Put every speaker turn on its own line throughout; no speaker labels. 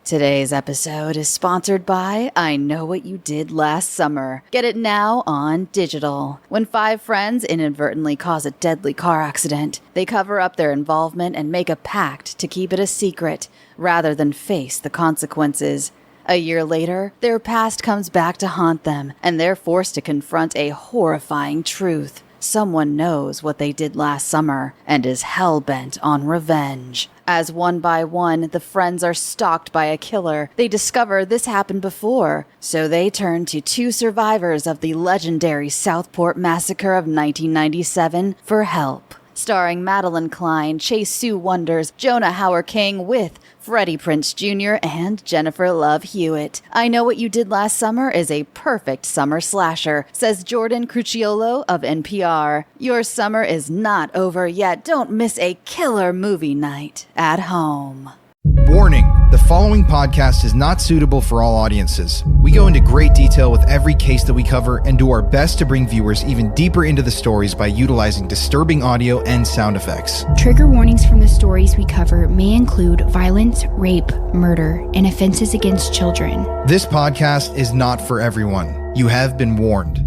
Today's episode is sponsored by I Know What You Did Last Summer. Get it now on digital. When 5 friends inadvertently cause a deadly car accident, they cover up their involvement and make a pact to keep it a secret, rather than face the consequences. A year later, their past comes back to haunt them, and they're forced to confront a horrifying truth. Someone knows what they did last summer and is hell-bent on revenge. As one by one, the friends are stalked by a killer, they discover this happened before, so they turn to 2 survivors of the legendary Southport Massacre of 1997 for help. Starring Madeline Klein, Chase Sue Wonders, Jonah Hauer King with Freddie Prinze Jr. and Jennifer Love Hewitt. I Know What You Did Last Summer is a perfect summer slasher, says Jordan Cruciolo of NPR. Your summer is not over yet. Don't miss a killer movie night at home.
Warning, the following podcast is not suitable for all audiences. We go into great detail with every case that we cover and do our best to bring viewers even deeper into the stories by utilizing disturbing audio and sound effects.
Trigger warnings from the stories we cover may include violence, rape, murder, and offenses against children.
This podcast is not for everyone. You have been warned.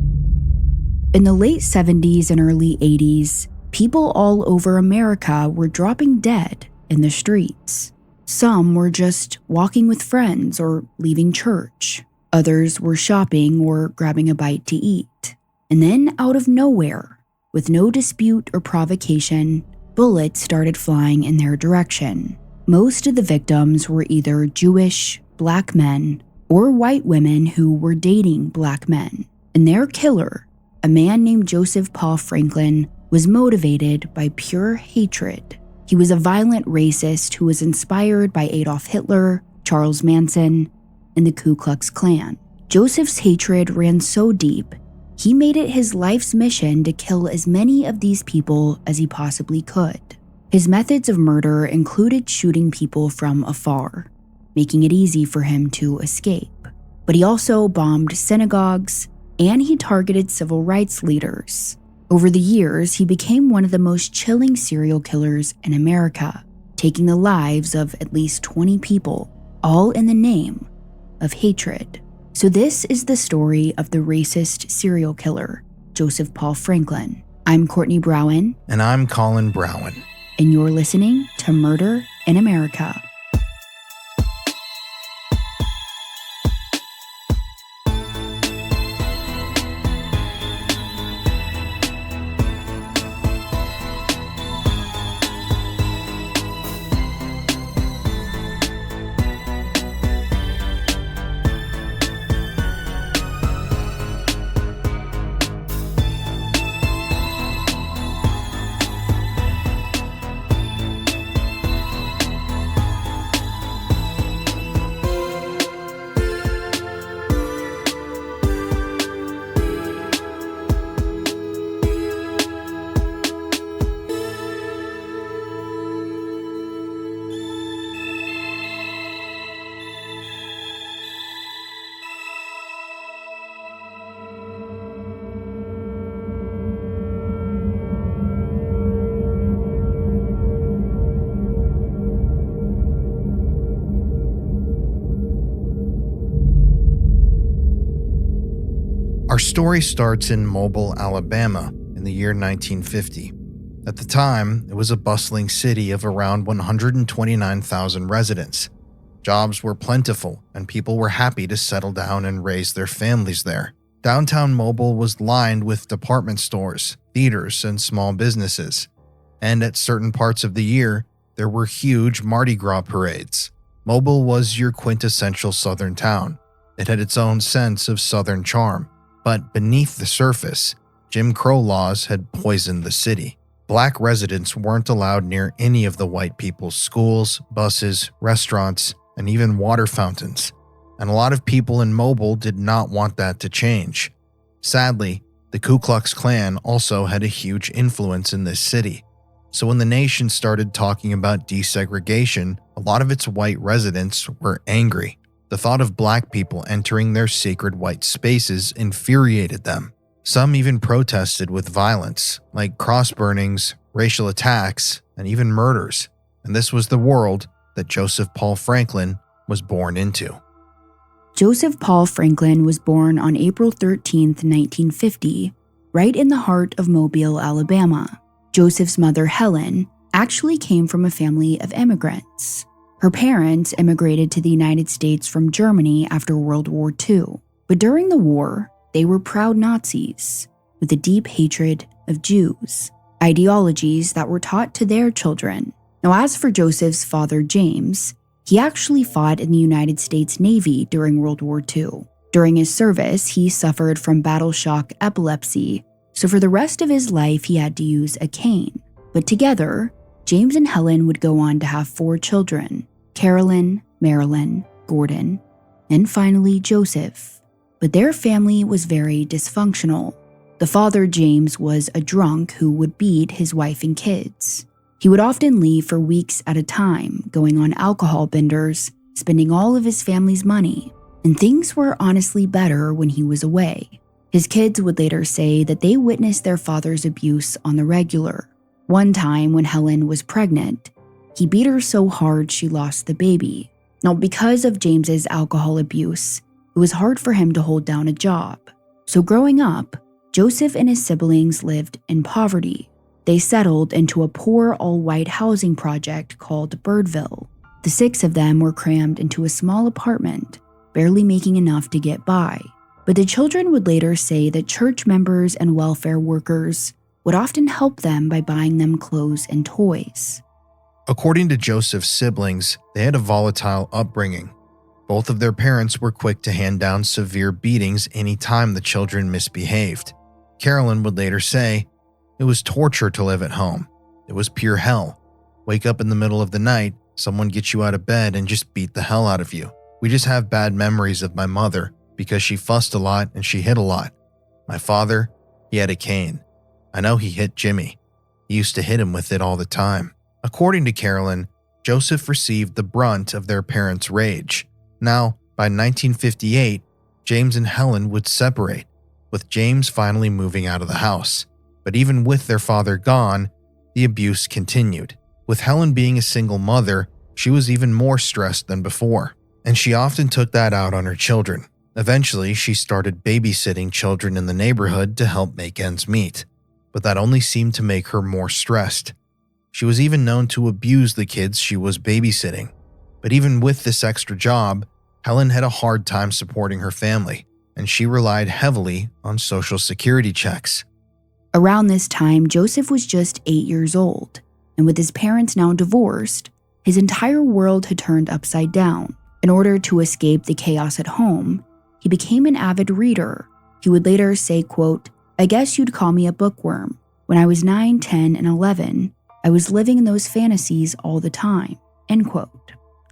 In the late 70s and early 80s, people all over America were dropping dead in the streets. Some were just walking with friends or leaving church. Others were shopping or grabbing a bite to eat. And then, out of nowhere, with no dispute or provocation, bullets started flying in their direction. Most of the victims were either Jewish, black men, or white women who were dating black men. And their killer, a man named Joseph Paul Franklin, was motivated by pure hatred. He was a violent racist who was inspired by Adolf Hitler, Charles Manson, and the Ku Klux Klan. Joseph's hatred ran so deep, he made it his life's mission to kill as many of these people as he possibly could. His methods of murder included shooting people from afar, making it easy for him to escape. But he also bombed synagogues, and he targeted civil rights leaders. Over the years, he became one of the most chilling serial killers in America, taking the lives of at least 20 people, all in the name of hatred. So this is the story of the racist serial killer, Joseph Paul Franklin. I'm Courtney Browen.
And I'm Colin Browen.
And you're listening to Murder in America.
Our story starts in Mobile, Alabama, in the year 1950. At the time, it was a bustling city of around 129,000 residents. Jobs were plentiful, and people were happy to settle down and raise their families there. Downtown Mobile was lined with department stores, theaters, and small businesses. And at certain parts of the year, there were huge Mardi Gras parades. Mobile was your quintessential southern town. It had its own sense of southern charm. But beneath the surface, Jim Crow laws had poisoned the city. Black residents weren't allowed near any of the white people's schools, buses, restaurants, and even water fountains. And a lot of people in Mobile did not want that to change. Sadly, the Ku Klux Klan also had a huge influence in this city. So when the nation started talking about desegregation, a lot of its white residents were angry. The thought of black people entering their sacred white spaces infuriated them. Some even protested with violence, like cross burnings, racial attacks, and even murders. And this was the world that Joseph Paul Franklin was born into.
Joseph Paul Franklin was born on April 13, 1950, right in the heart of Mobile, Alabama. Joseph's mother, Helen, actually came from a family of immigrants. Her parents immigrated to the United States from Germany after World War II, but during the war, they were proud Nazis with a deep hatred of Jews, ideologies that were taught to their children. Now, as for Joseph's father, James, he actually fought in the United States Navy during World War II. During his service, he suffered from battle shock epilepsy, so for the rest of his life, he had to use a cane. But together, James and Helen would go on to have 4 children: Carolyn, Marilyn, Gordon, and finally Joseph. But their family was very dysfunctional. The father, James, was a drunk who would beat his wife and kids. He would often leave for weeks at a time, going on alcohol benders, spending all of his family's money. And things were honestly better when he was away. His kids would later say that they witnessed their father's abuse on the regular. One time when Helen was pregnant, he beat her so hard she lost the baby. Now, because of James's alcohol abuse, it was hard for him to hold down a job. So growing up, Joseph and his siblings lived in poverty. They settled into a poor all-white housing project called Birdville. The 6 of them were crammed into a small apartment, barely making enough to get by. But the children would later say that church members and welfare workers would often help them by buying them clothes and toys.
According to Joseph's siblings, they had a volatile upbringing. Both of their parents were quick to hand down severe beatings any time the children misbehaved. Carolyn would later say, "It was torture to live at home. It was pure hell. Wake up in the middle of the night, someone gets you out of bed and just beat the hell out of you. We just have bad memories of my mother because she fussed a lot and she hit a lot. My father, he had a cane. I know he hit Jimmy. He used to hit him with it all the time." According to Carolyn, Joseph received the brunt of their parents' rage. Now, by 1958, James and Helen would separate, with James finally moving out of the house. But even with their father gone, the abuse continued. With Helen being a single mother, she was even more stressed than before, and she often took that out on her children. Eventually, she started babysitting children in the neighborhood to help make ends meet, but that only seemed to make her more stressed. She was even known to abuse the kids she was babysitting. But even with this extra job, Helen had a hard time supporting her family, and she relied heavily on Social Security checks.
Around this time, Joseph was just 8 years old, and with his parents now divorced, his entire world had turned upside down. In order to escape the chaos at home, he became an avid reader. He would later say, quote, "I guess you'd call me a bookworm. When I was 9, 10, and 11, I was living in those fantasies all the time," end quote.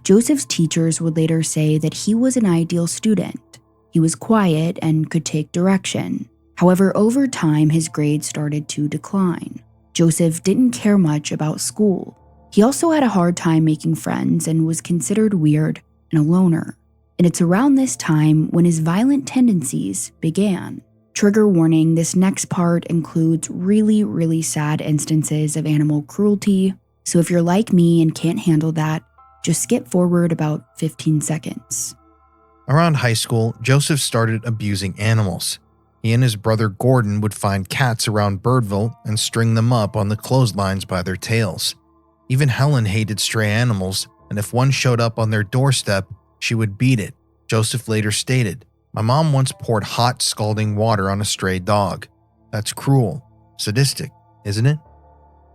Joseph's teachers would later say that he was an ideal student. He was quiet and could take direction. However, over time, his grades started to decline. Joseph didn't care much about school. He also had a hard time making friends and was considered weird and a loner. And it's around this time when his violent tendencies began. Trigger warning, this next part includes really sad instances of animal cruelty, so if you're like me and can't handle that, just skip forward about 15 seconds.
Around high school, Joseph started abusing animals. He and his brother Gordon would find cats around Birdville and string them up on the clotheslines by their tails. Even Helen hated stray animals, and if one showed up on their doorstep, she would beat it. Joseph later stated, "My mom once poured hot, scalding water on a stray dog. That's cruel, sadistic, isn't it?"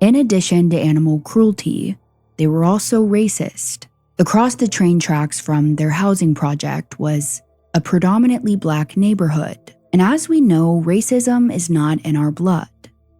In addition to animal cruelty, they were also racist. Across the train tracks from their housing project was a predominantly black neighborhood. And as we know, racism is not in our blood.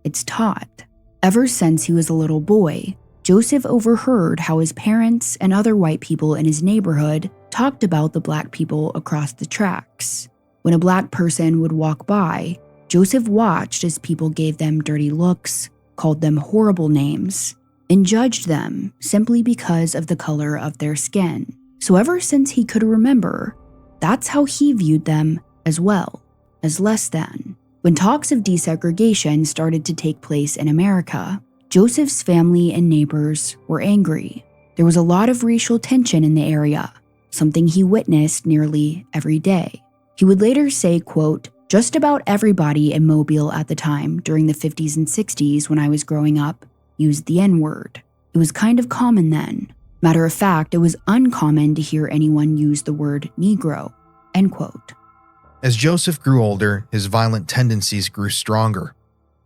It's taught. Ever since he was a little boy, Joseph overheard how his parents and other white people in his neighborhood talked about the black people across the tracks. When a black person would walk by, Joseph watched as people gave them dirty looks, called them horrible names, and judged them simply because of the color of their skin. So ever since he could remember, that's how he viewed them as well, as less than. When talks of desegregation started to take place in America, Joseph's family and neighbors were angry. There was a lot of racial tension in the area. something he witnessed nearly every day. He would later say, quote, "Just about everybody in Mobile at the time, during the 50s and 60s when I was growing up, used the N-word. It was kind of common then. Matter of fact, it was uncommon to hear anyone use the word Negro," end quote.
As Joseph grew older, his violent tendencies grew stronger.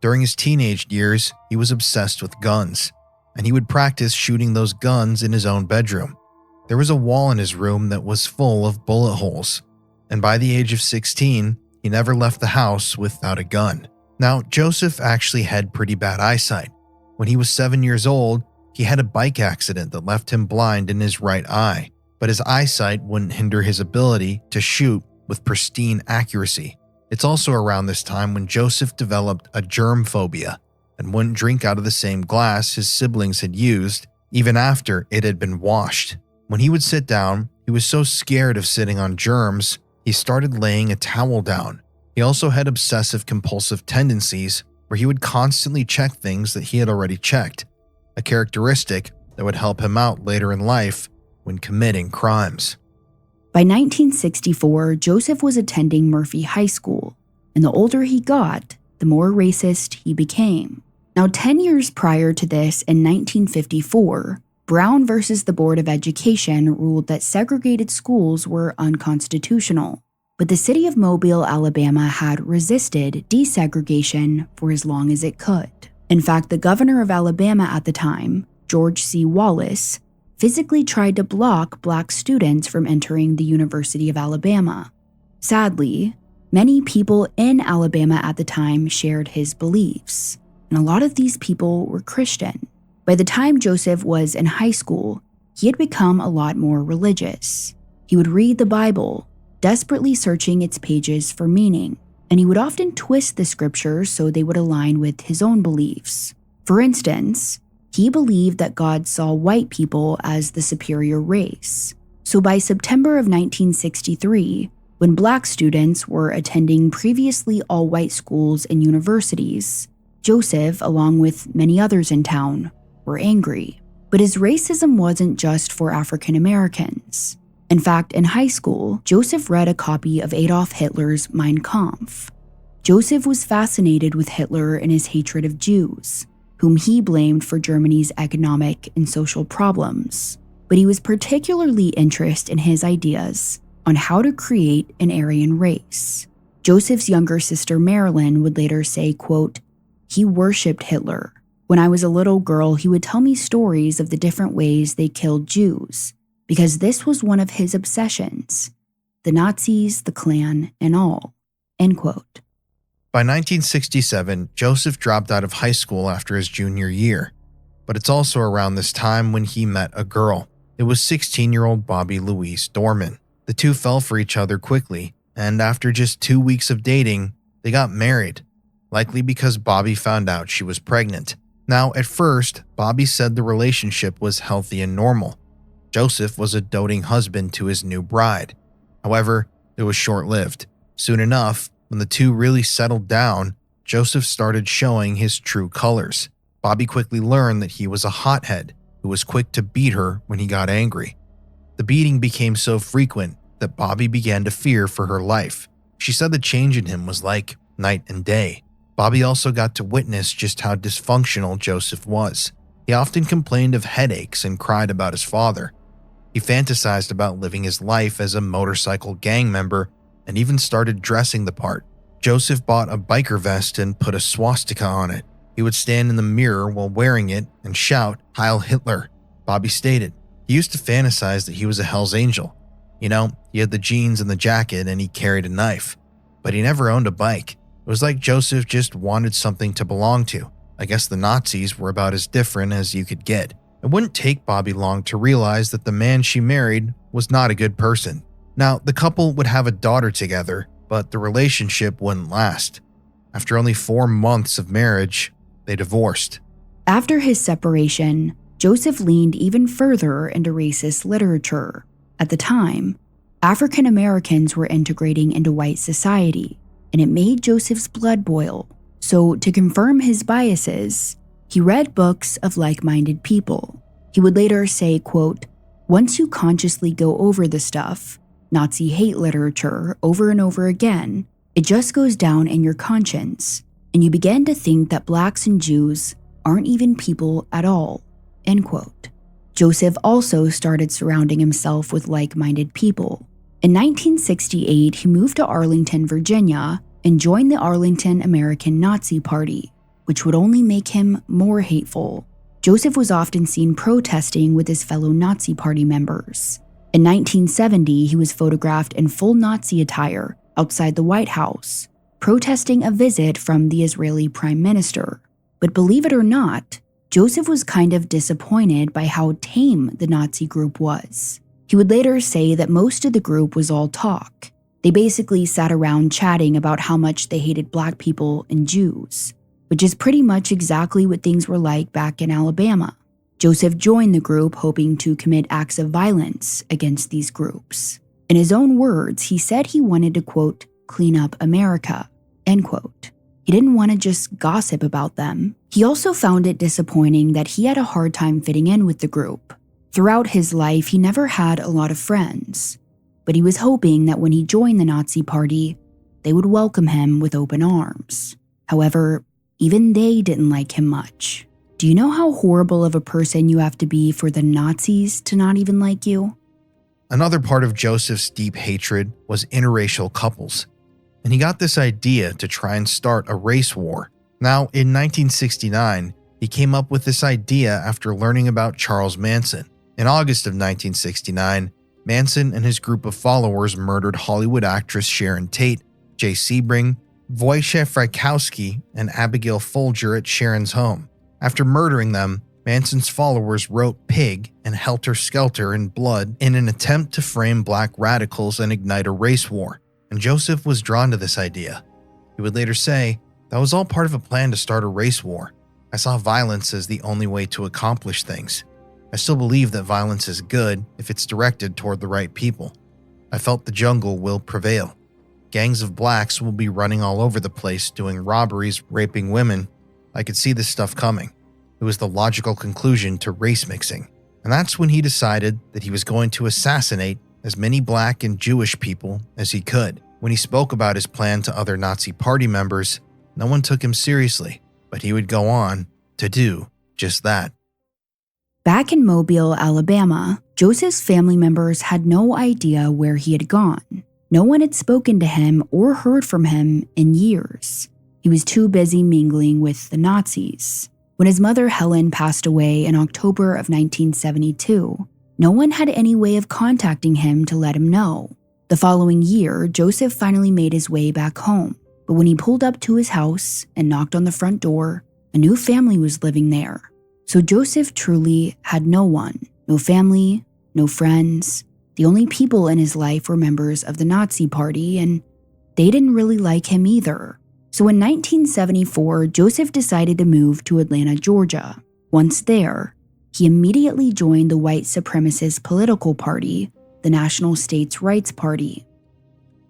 During his teenage years, he was obsessed with guns, and he would practice shooting those guns in his own bedroom. There was a wall in his room that was full of bullet holes, and by the age of 16, he never left the house without a gun. Now, Joseph actually had pretty bad eyesight. When he was 7 years old, he had a bike accident that left him blind in his right eye, but his eyesight wouldn't hinder his ability to shoot with pristine accuracy. It's also around this time when Joseph developed a germ phobia and wouldn't drink out of the same glass his siblings had used, even after it had been washed. When he would sit down, he was so scared of sitting on germs, he started laying a towel down. He also had obsessive-compulsive tendencies where he would constantly check things that he had already checked, a characteristic that would help him out later in life when committing crimes.
By 1964, Joseph was attending Murphy High School, and the older he got, the more racist he became. Now, 10 years prior to this, in 1954, Brown versus the Board of Education ruled that segregated schools were unconstitutional, but the city of Mobile, Alabama had resisted desegregation for as long as it could. In fact, the governor of Alabama at the time, George C. Wallace, physically tried to block black students from entering the University of Alabama. Sadly, many people in Alabama at the time shared his beliefs, and a lot of these people were Christian. By the time Joseph was in high school, he had become a lot more religious. He would read the Bible, desperately searching its pages for meaning, and he would often twist the scriptures so they would align with his own beliefs. For instance, he believed that God saw white people as the superior race. So by September of 1963, when black students were attending previously all-white schools and universities, Joseph, along with many others in town, were angry. But his racism wasn't just for African Americans. In fact, in high school, Joseph read a copy of Adolf Hitler's Mein Kampf. Joseph was fascinated with Hitler and his hatred of Jews, whom he blamed for Germany's economic and social problems. But he was particularly interested in his ideas on how to create an Aryan race. Joseph's younger sister Marilyn would later say, quote, "He worshipped Hitler. When I was a little girl, he would tell me stories of the different ways they killed Jews, because this was one of his obsessions. The Nazis, the Klan, and all." End quote.
By 1967, Joseph dropped out of high school after his junior year, but it's also around this time when he met a girl. It was 16-year-old Bobby Louise Dorman. The two fell for each other quickly, and after just 2 weeks of dating, they got married, likely because Bobby found out she was pregnant. Now, at first, Bobby said the relationship was healthy and normal. Joseph was a doting husband to his new bride. However, it was short-lived. Soon enough, when the two really settled down, Joseph started showing his true colors. Bobby quickly learned that he was a hothead who was quick to beat her when he got angry. The beating became so frequent that Bobby began to fear for her life. She said the change in him was like night and day. Bobby also got to witness just how dysfunctional Joseph was. He often complained of headaches and cried about his father. He fantasized about living his life as a motorcycle gang member and even started dressing the part. Joseph bought a biker vest and put a swastika on it. He would stand in the mirror while wearing it and shout, "Heil Hitler." Bobby stated he used to fantasize that he was a Hell's Angel. You know, he had the jeans and the jacket and he carried a knife, but he never owned a bike. It was like Joseph just wanted something to belong to. I guess the Nazis were about as different as you could get. It wouldn't take Bobby long to realize that the man she married was not a good person. Now, the couple would have a daughter together, but the relationship wouldn't last. After only 4 months of marriage, they divorced.
After his separation, Joseph leaned even further into racist literature. At the time, African Americans were integrating into white society, and it made Joseph's blood boil. So, to confirm his biases, he read books of like-minded people. He would later say, quote, Once you consciously go over the stuff, Nazi hate literature, over and over again, it just goes down in your conscience, and you begin to think that blacks and Jews aren't even people at all." End quote. Joseph also started surrounding himself with like-minded people. In 1968, he moved to Arlington, Virginia, and joined the Arlington American Nazi Party, which would only make him more hateful. Joseph was often seen protesting with his fellow Nazi Party members. In 1970, he was photographed in full Nazi attire outside the White House, protesting a visit from the Israeli Prime Minister. But believe it or not, Joseph was kind of disappointed by how tame the Nazi group was. He would later say that most of the group was all talk. They basically sat around chatting about how much they hated black people and Jews, which is pretty much exactly what things were like back in Alabama. Joseph joined the group hoping to commit acts of violence against these groups. In his own words, he said he wanted to, quote, "clean up America," end quote. He didn't want to just gossip about them. He also found it disappointing that he had a hard time fitting in with the group. Throughout his life, he never had a lot of friends, but he was hoping that when he joined the Nazi Party, they would welcome him with open arms. However, even they didn't like him much. Do you know how horrible of a person you have to be for the Nazis to not even like you?
Another part of Joseph's deep hatred was interracial couples, and he got this idea to try and start a race war. Now, in 1969, he came up with this idea after learning about Charles Manson. In August of 1969, Manson and his group of followers murdered Hollywood actress Sharon Tate, Jay Sebring, Wojciech Frykowski, and Abigail Folger at Sharon's home. After murdering them, Manson's followers wrote "pig" and "helter skelter" in blood in an attempt to frame black radicals and ignite a race war, and Joseph was drawn to this idea. He would later say, "That was all part of a plan to start a race war. I saw violence as the only way to accomplish things. I still believe that violence is good if it's directed toward the right people. I felt the jungle will prevail. Gangs of blacks will be running all over the place doing robberies, raping women. I could see this stuff coming. It was the logical conclusion to race mixing." And that's when he decided that he was going to assassinate as many black and Jewish people as he could. When he spoke about his plan to other Nazi Party members, no one took him seriously, but he would go on to do just that.
Back in Mobile, Alabama, Joseph's family members had no idea where he had gone. No one had spoken to him or heard from him in years. He was too busy mingling with the Nazis. When his mother Helen passed away in October of 1972, no one had any way of contacting him to let him know. The following year, Joseph finally made his way back home, but when he pulled up to his house and knocked on the front door, a new family was living there. So Joseph truly had no one, no family, no friends. The only people in his life were members of the Nazi Party, and they didn't really like him either. So in 1974, Joseph decided to move to Atlanta, Georgia. Once there, he immediately joined the white supremacist political party, the National States Rights Party.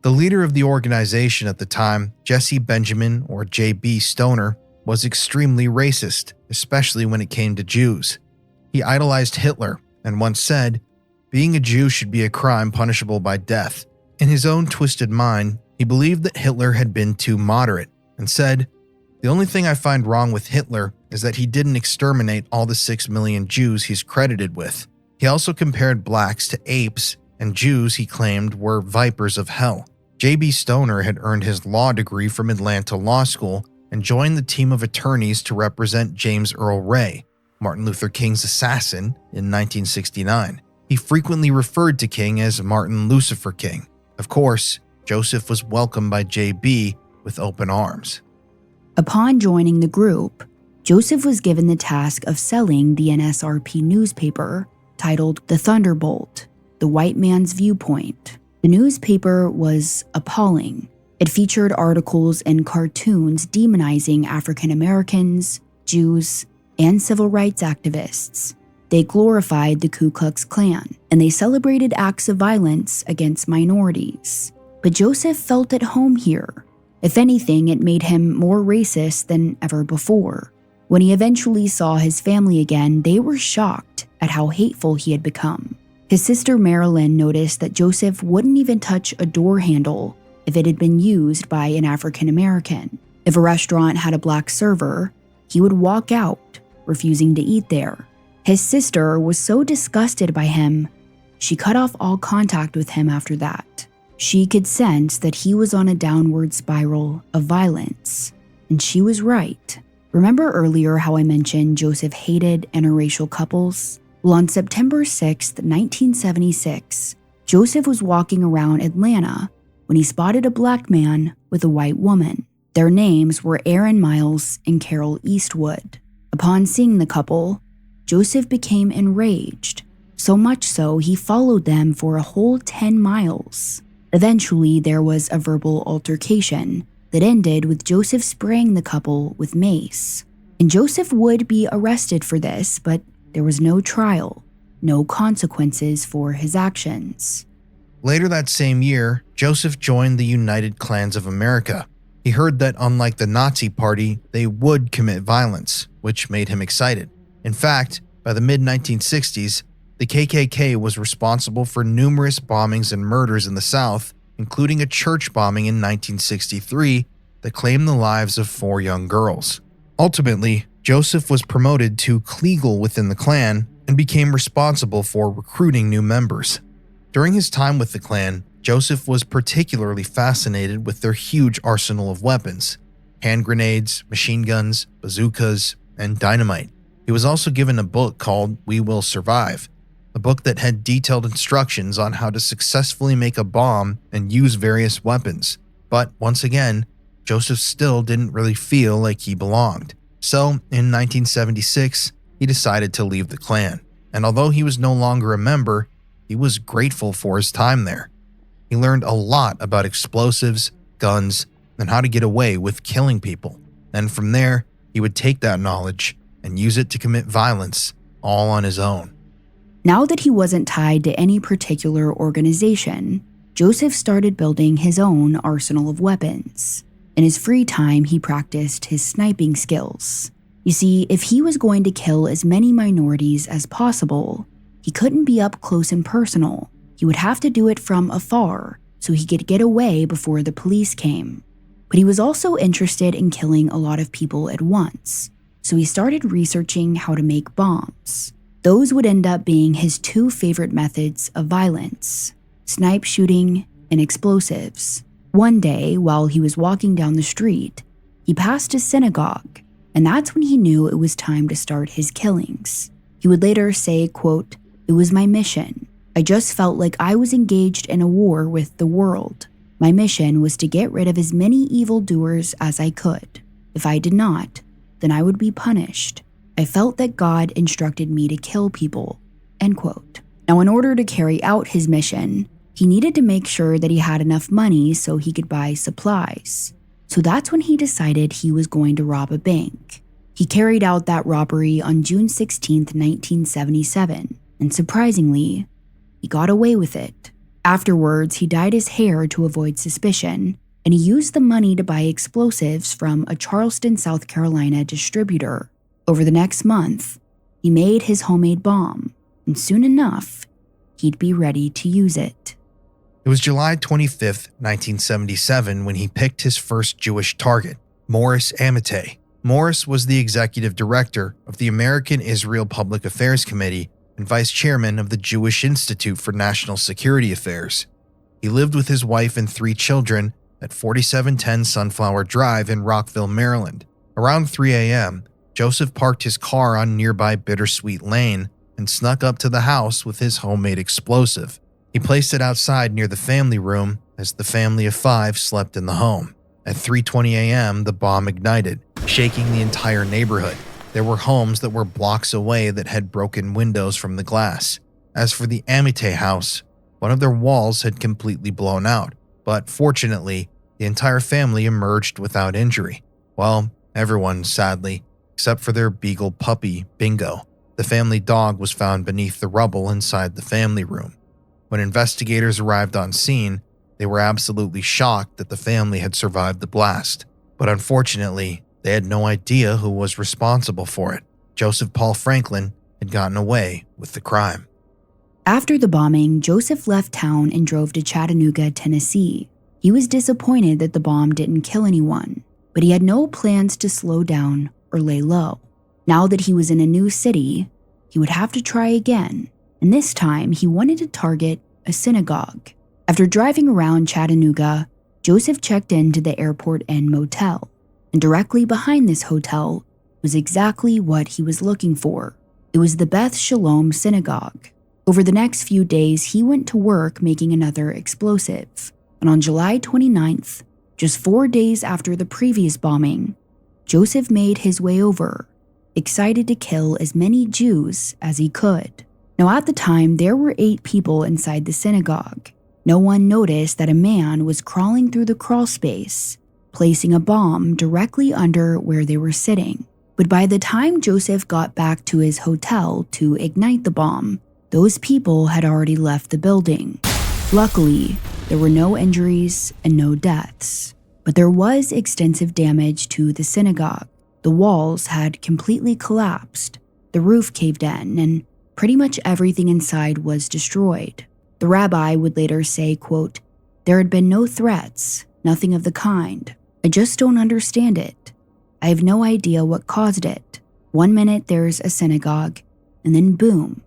The leader of the organization at the time, Jesse Benjamin or J.B. Stoner, was extremely racist, especially when it came to Jews. He idolized Hitler and once said, "Being a Jew should be a crime punishable by death." In his own twisted mind, he believed that Hitler had been too moderate and said, "The only thing I find wrong with Hitler is that he didn't exterminate all the 6 million Jews he's credited with." He also compared blacks to apes, and Jews, he claimed, were vipers of hell. J.B. Stoner had earned his law degree from Atlanta Law School and joined the team of attorneys to represent James Earl Ray, Martin Luther King's assassin, in 1969. He frequently referred to King as Martin Lucifer King. Of course, Joseph was welcomed by J.B. with open arms.
Upon joining the group, Joseph was given the task of selling the NSRP newspaper titled The Thunderbolt, The White Man's Viewpoint. The newspaper was appalling. It featured articles and cartoons demonizing African Americans, Jews, and civil rights activists. They glorified the Ku Klux Klan, and they celebrated acts of violence against minorities. But Joseph felt at home here. If anything, it made him more racist than ever before. When he eventually saw his family again, they were shocked at how hateful he had become. His sister Marilyn noticed that Joseph wouldn't even touch a door handle if it had been used by an African American. If a restaurant had a black server, he would walk out, refusing to eat there. His sister was so disgusted by him, she cut off all contact with him after that. She could sense that he was on a downward spiral of violence, and she was right. Remember earlier how I mentioned Joseph hated interracial couples? Well, on September 6, 1976, Joseph was walking around Atlanta when he spotted a black man with a white woman. Their names were Aaron Miles and Carol Eastwood. Upon seeing the couple, Joseph became enraged, so much so he followed them for a whole 10 miles. Eventually, there was a verbal altercation that ended with Joseph spraying the couple with mace. And Joseph would be arrested for this, but there was no trial, no consequences for his actions.
Later that same year, Joseph joined the United Klans of America. He heard that unlike the Nazi Party, they would commit violence, which made him excited. In fact, by the mid-1960s, the KKK was responsible for numerous bombings and murders in the South, including a church bombing in 1963 that claimed the lives of 4 young girls. Ultimately, Joseph was promoted to Kleagle within the Klan and became responsible for recruiting new members. During his time with the Klan, Joseph was particularly fascinated with their huge arsenal of weapons: hand grenades, machine guns, bazookas, and dynamite. He was also given a book called We Will Survive, a book that had detailed instructions on how to successfully make a bomb and use various weapons. But once again, Joseph still didn't really feel like he belonged. So, in 1976, he decided to leave the Klan. And although he was no longer a member, he was grateful for his time there. He learned a lot about explosives, guns, and how to get away with killing people. And from there, he would take that knowledge and use it to commit violence all on his own.
Now that he wasn't tied to any particular organization, Joseph started building his own arsenal of weapons. In his free time, he practiced his sniping skills. You see, if he was going to kill as many minorities as possible, he couldn't be up close and personal. He would have to do it from afar so he could get away before the police came. But he was also interested in killing a lot of people at once, so he started researching how to make bombs. Those would end up being his 2 favorite methods of violence: snipe shooting and explosives. One day, while he was walking down the street, he passed a synagogue, and that's when he knew it was time to start his killings. He would later say, quote, "It was my mission. I just felt like I was engaged in a war with the world. My mission was to get rid of as many evildoers as I could. If I did not, then I would be punished. I felt that God instructed me to kill people." End quote. Now, in order to carry out his mission, he needed to make sure that he had enough money so he could buy supplies. So that's when he decided he was going to rob a bank. He carried out that robbery on June 16, 1977, and surprisingly, he got away with it. Afterwards, he dyed his hair to avoid suspicion, and he used the money to buy explosives from a Charleston, South Carolina distributor. Over the next month, he made his homemade bomb, and soon enough, he'd be ready to use it.
It was July 25th, 1977 when he picked his first Jewish target, Morris Amitay. Morris was the executive director of the American Israel Public Affairs Committee and vice chairman of the Jewish Institute for National Security Affairs. He lived with his wife and 3 children at 4710 Sunflower Drive in Rockville, Maryland. Around 3 a.m., Joseph parked his car on nearby Bittersweet Lane and snuck up to the house with his homemade explosive. He placed it outside near the family room as the family of 5 slept in the home. At 3:20 a.m., the bomb ignited, shaking the entire neighborhood. There were homes that were blocks away that had broken windows from the glass. As for the Amitay house, one of their walls had completely blown out, but fortunately, the entire family emerged without injury. Well, everyone, sadly, except for their beagle puppy, Bingo. The family dog was found beneath the rubble inside the family room. When investigators arrived on scene, they were absolutely shocked that the family had survived the blast. But unfortunately, they had no idea who was responsible for it. Joseph Paul Franklin had gotten away with the crime.
After the bombing, Joseph left town and drove to Chattanooga, Tennessee. He was disappointed that the bomb didn't kill anyone, but he had no plans to slow down or lay low. Now that he was in a new city, he would have to try again, and this time he wanted to target a synagogue. After driving around Chattanooga, Joseph checked into the Airport Inn Motel, and directly behind this hotel was exactly what he was looking for. It was the Beth Shalom Synagogue. Over the next few days, he went to work making another explosive, and on July 29th, just 4 days after the previous bombing, Joseph made his way over, excited to kill as many Jews as he could. Now at the time, there were 8 people inside the synagogue. No one noticed that a man was crawling through the crawl space, placing a bomb directly under where they were sitting. But by the time Joseph got back to his hotel to ignite the bomb, those people had already left the building. Luckily, there were no injuries and no deaths. But there was extensive damage to the synagogue. The walls had completely collapsed, the roof caved in, and pretty much everything inside was destroyed. The rabbi would later say, quote, "There had been no threats, nothing of the kind. I just don't understand it. I have no idea what caused it. 1 minute there's a synagogue, and then boom,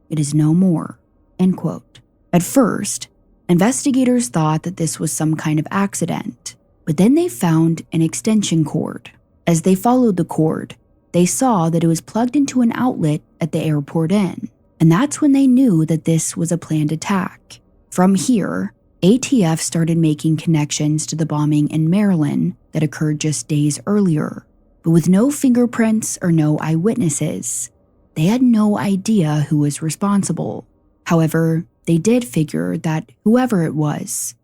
it is no more." End quote. At first, investigators thought that this was some kind of accident, but then they found an extension cord. As they followed the cord, they saw that it was plugged into an outlet at the Airport Inn, and that's when they knew that this was a planned attack. From here, ATF started making connections to the bombing in Maryland that occurred just days earlier. But with no fingerprints or no eyewitnesses, they had no idea who was responsible. However, they did figure that whoever it was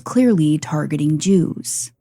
clearly targeting Jews.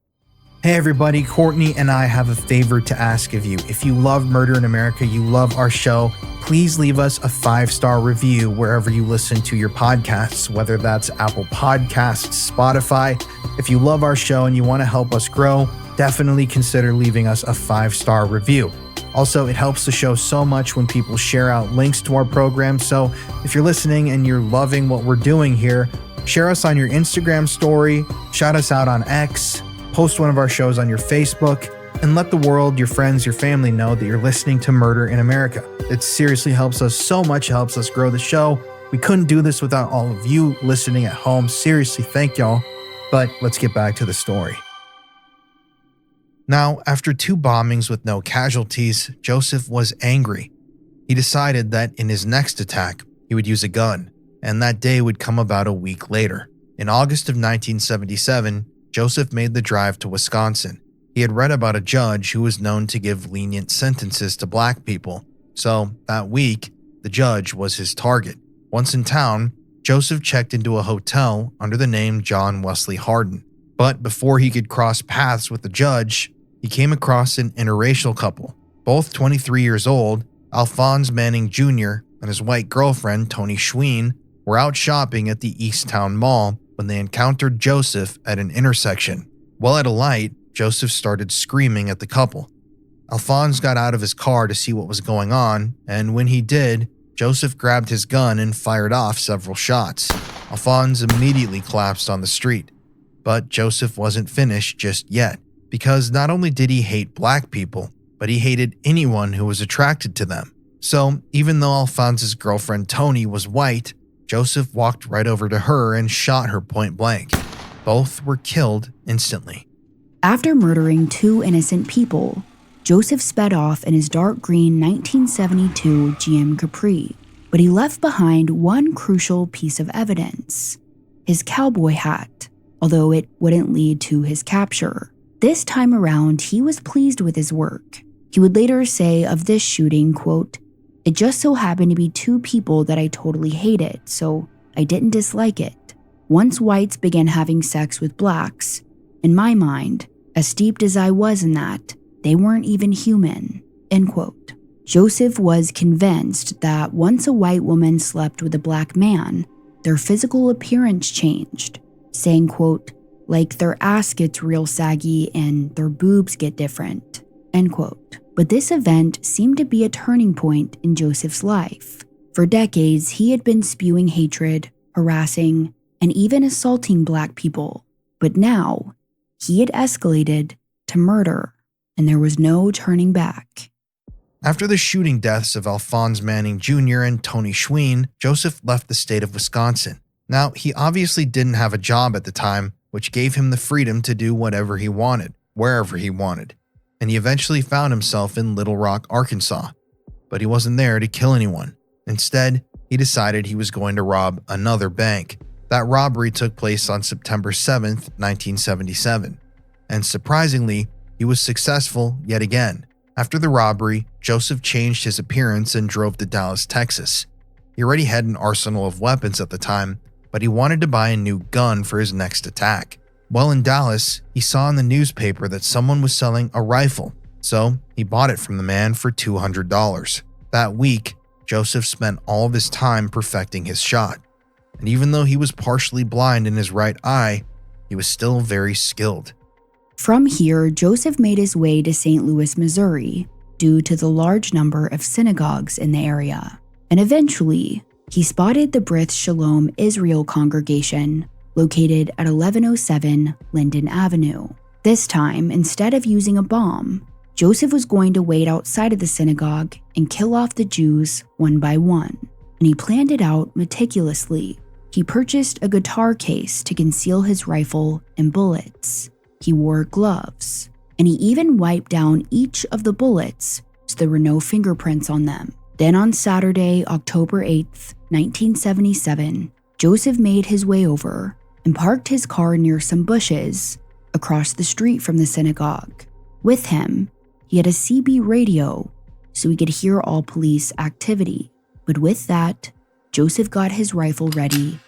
Hey everybody, Courtney and I have a favor to ask of you. If you love Murder in America, you love our show, please leave us a 5-star review wherever you listen to your podcasts, whether that's Apple Podcasts, Spotify. If you love our show and you want to help us grow, definitely consider leaving us a 5-star review. Also, it helps the show so much when people share out links to our program. So if you're listening and you're loving what we're doing here, share us on your Instagram story, shout us out on X, post one of our shows on your Facebook, and let the world, your friends, your family know that you're listening to Murder in America. It seriously helps us so much, helps us grow the show. We couldn't do this without all of you listening at home. Seriously, thank y'all. But let's get back to the story. Now, after 2 bombings with no casualties, Joseph was angry. He decided that in his next attack, he would use a gun, and that day would come about a week later. In August of 1977, Joseph made the drive to Wisconsin. He had read about a judge who was known to give lenient sentences to black people, so that week, the judge was his target. Once in town, Joseph checked into a hotel under the name John Wesley Hardin. But before he could cross paths with the judge, he came across an interracial couple. Both 23 years old, Alphonse Manning Jr. and his white girlfriend, Tony Schween, were out shopping at the Easttown Mall when they encountered Joseph at an intersection. While at a light, Joseph started screaming at the couple. Alphonse got out of his car to see what was going on, and when he did, Joseph grabbed his gun and fired off several shots. Alphonse immediately collapsed on the street. But Joseph wasn't finished just yet, because not only did he hate black people, but he hated anyone who was attracted to them. So even though Alphonse's girlfriend Tony was white, Joseph walked right over to her and shot her point blank. Both were killed instantly.
After murdering 2 innocent people, Joseph sped off in his dark green 1972 GM Capri, but he left behind one crucial piece of evidence: his cowboy hat, although it wouldn't lead to his capture. This time around, he was pleased with his work. He would later say of this shooting, quote, "It just so happened to be 2 people that I totally hated, so I didn't dislike it. Once whites began having sex with blacks, in my mind, as steeped as I was in that, they weren't even human." End quote. Joseph was convinced that once a white woman slept with a black man, their physical appearance changed, saying, quote, "like their ass gets real saggy and their boobs get different." End quote. But this event seemed to be a turning point in Joseph's life. For decades, he had been spewing hatred, harassing, and even assaulting Black people. But now, he had escalated to murder, and there was no turning back.
After the shooting deaths of Alphonse Manning Jr. and Tony Schween, Joseph left the state of Wisconsin. Now, he obviously didn't have a job at the time, which gave him the freedom to do whatever he wanted, wherever he wanted. And he eventually found himself in Little Rock, Arkansas. But he wasn't there to kill anyone. Instead, he decided he was going to rob another bank. That robbery took place on September 7th, 1977. And surprisingly, he was successful yet again. After the robbery, Joseph changed his appearance and drove to Dallas, Texas. He already had an arsenal of weapons at the time, but he wanted to buy a new gun for his next attack. While in Dallas, he saw in the newspaper that someone was selling a rifle, so he bought it from the man for $200. That week, Joseph spent all of his time perfecting his shot. And even though he was partially blind in his right eye, he was still very skilled.
From here, Joseph made his way to St. Louis, Missouri, due to the large number of synagogues in the area. And eventually, he spotted the Brith Shalom Israel congregation, located at 1107 Linden Avenue. This time, instead of using a bomb, Joseph was going to wait outside of the synagogue and kill off the Jews one by one. And he planned it out meticulously. He purchased a guitar case to conceal his rifle and bullets. He wore gloves, and he even wiped down each of the bullets so there were no fingerprints on them. Then on Saturday, October 8th, 1977, Joseph made his way over and parked his car near some bushes across the street from the synagogue. With him, he had a CB radio so he could hear all police activity. But with that, Joseph got his rifle ready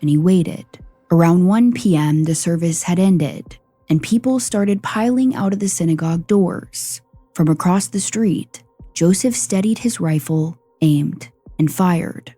and he waited. Around 1 p.m., the service had ended, and people started piling out of the synagogue doors. From across the street, Joseph steadied his rifle, aimed, and fired.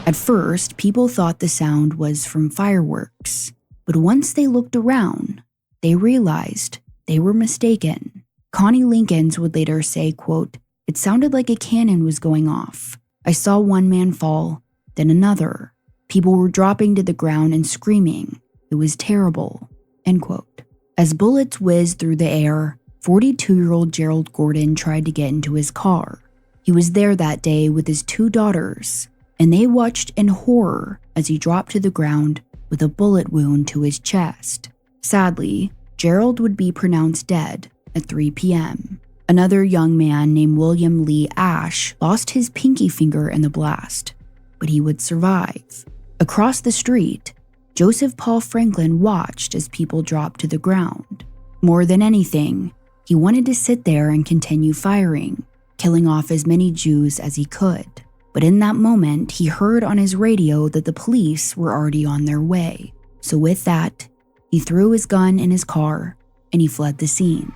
At first, people thought the sound was from fireworks, but once they looked around, they realized they were mistaken. Connie Linkins would later say, quote, "It sounded like a cannon was going off. I saw one man fall, then another. People were dropping to the ground and screaming. It was terrible," end quote. As bullets whizzed through the air, 42-year-old Gerald Gordon tried to get into his car. He was there that day with his 2 daughters, and they watched in horror as he dropped to the ground with a bullet wound to his chest. Sadly, Gerald would be pronounced dead at 3 p.m. Another young man named William Lee Ash lost his pinky finger in the blast, but he would survive. Across the street, Joseph Paul Franklin watched as people dropped to the ground. More than anything, he wanted to sit there and continue firing, killing off as many Jews as he could. But in that moment, he heard on his radio that the police were already on their way. So with that, he threw his gun in his car and he fled the scene.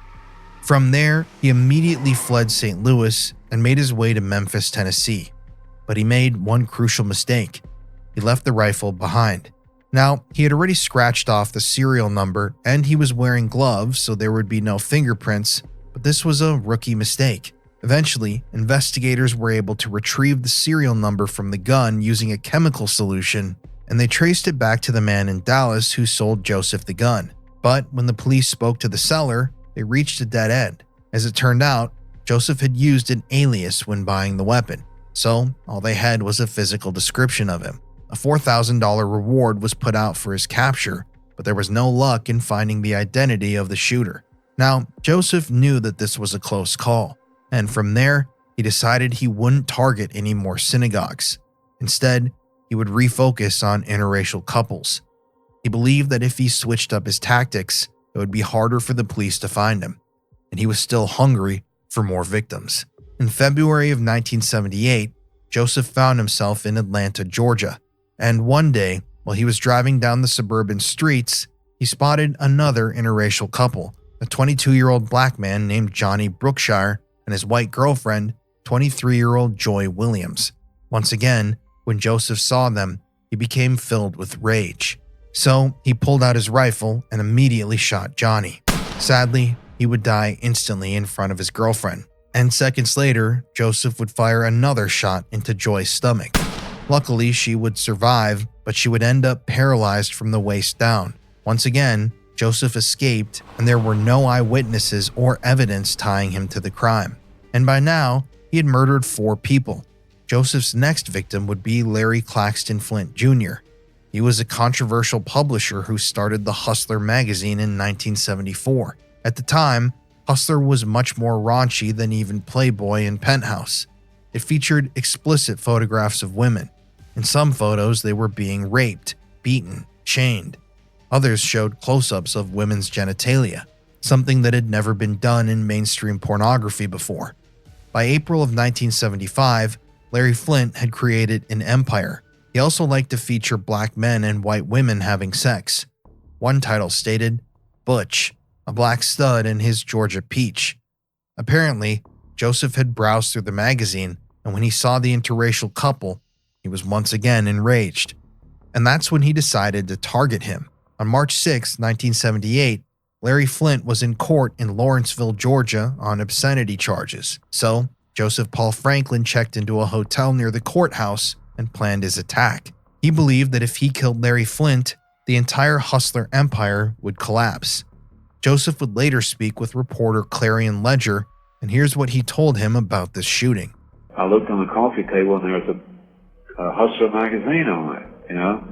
From there, he immediately fled St. Louis and made his way to Memphis, Tennessee. But he made one crucial mistake. He left the rifle behind. Now, he had already scratched off the serial number and he was wearing gloves so there would be no fingerprints, but this was a rookie mistake. Eventually, investigators were able to retrieve the serial number from the gun using a chemical solution, and they traced it back to the man in Dallas who sold Joseph the gun. But when the police spoke to the seller, they reached a dead end. As it turned out, Joseph had used an alias when buying the weapon, so all they had was a physical description of him. A $4,000 reward was put out for his capture, but there was no luck in finding the identity of the shooter. Now, Joseph knew that this was a close call, and from there, he decided he wouldn't target any more synagogues. Instead, he would refocus on interracial couples. He believed that if he switched up his tactics, it would be harder for the police to find him, and he was still hungry for more victims. In February of 1978, Joseph found himself in Atlanta, Georgia, and one day, while he was driving down the suburban streets, he spotted another interracial couple, a 22-year-old black man named Johnny Brookshire and his white girlfriend, 23-year-old Joy Williams. Once again, when Joseph saw them, he became filled with rage. So he pulled out his rifle and immediately shot Johnny. Sadly, he would die instantly in front of his girlfriend. And seconds later, Joseph would fire another shot into Joy's stomach. Luckily, she would survive, but she would end up paralyzed from the waist down. Once again, Joseph escaped, and there were no eyewitnesses or evidence tying him to the crime. And by now, he had murdered 4 people. Joseph's next victim would be Larry Claxton Flint Jr. He was a controversial publisher who started the Hustler magazine in 1974. At the time, Hustler was much more raunchy than even Playboy and Penthouse. It featured explicit photographs of women. In some photos, they were being raped, beaten, chained. Others showed close-ups of women's genitalia, something that had never been done in mainstream pornography before. By April of 1975, Larry Flint had created an empire. He also liked to feature black men and white women having sex. One title stated, "Butch, a black stud and his Georgia peach." Apparently, Joseph had browsed through the magazine, and when he saw the interracial couple, he was once again enraged. And that's when he decided to target him. On March 6, 1978, Larry Flint was in court in Lawrenceville, Georgia on obscenity charges. So, Joseph Paul Franklin checked into a hotel near the courthouse and planned his attack. He believed that if he killed Larry Flint, the entire Hustler empire would collapse. Joseph would later speak with reporter Clarion Ledger, and here's what he told him about this shooting.
I looked on the coffee table and there was a Hustler magazine on it, you know.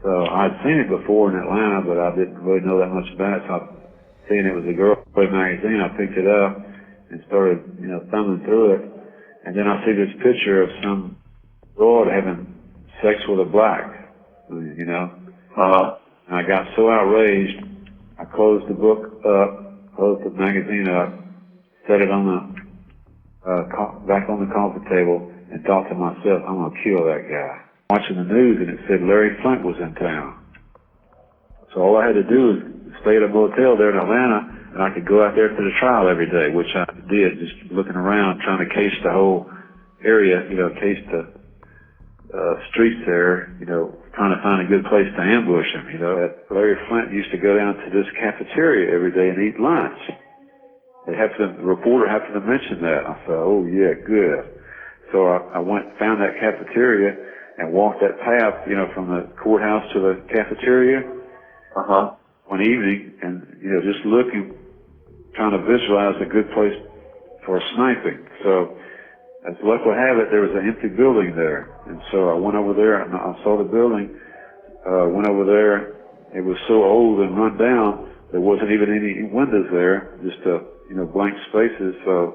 So I'd seen it before in Atlanta, but I didn't really know that much about it. So I seen it was a girlfriend magazine. I picked it up and started, thumbing through it. And then I see this picture of some broad having sex with a black, And I got so outraged, I closed the book up, closed the magazine up, set it on back on the coffee table, and thought to myself, I'm going to kill that guy. Watching the news, and it said Larry Flint was in town. So all I had to do was stay at a motel there in Atlanta, and I could go out there to the trial every day, which I did, just looking around, trying to case the whole area, case the streets there, trying to find a good place to ambush him, Larry Flint used to go down to this cafeteria every day and eat lunch. The reporter happened to mention that. I said, oh yeah, good. So I found that cafeteria and walked that path, from the courthouse to the cafeteria one evening, and, just looking, trying to visualize a good place for sniping. So, as luck would have it, there was an empty building there. And so I went over there, and I saw the building, went over there. It was so old and run down, there wasn't even any windows there, just, blank spaces. So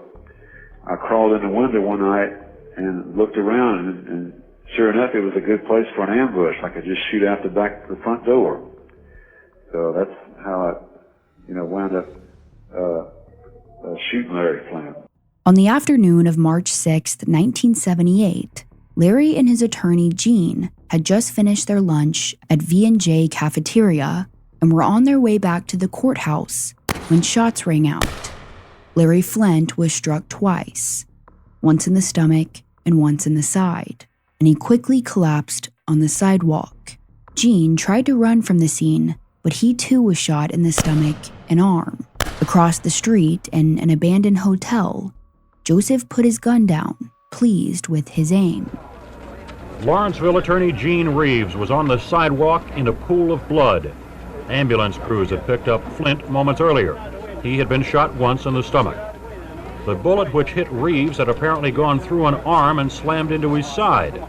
I crawled in the window one night and looked around, and sure enough, it was a good place for an ambush. I could just shoot out the front door. So that's how I, wound up shooting Larry Flint.
On the afternoon of March 6, 1978, Larry and his attorney, Gene, had just finished their lunch at V&J Cafeteria and were on their way back to the courthouse when shots rang out. Larry Flint was struck twice, once in the stomach and once in the side, and he quickly collapsed on the sidewalk. Gene tried to run from the scene, but he too was shot in the stomach and arm. Across the street in an abandoned hotel, Joseph put his gun down, pleased with his aim.
Lawrenceville attorney Gene Reeves was on the sidewalk in a pool of blood. Ambulance crews had picked up Flint moments earlier. He had been shot once in the stomach. The bullet which hit Reeves had apparently gone through an arm and slammed into his side.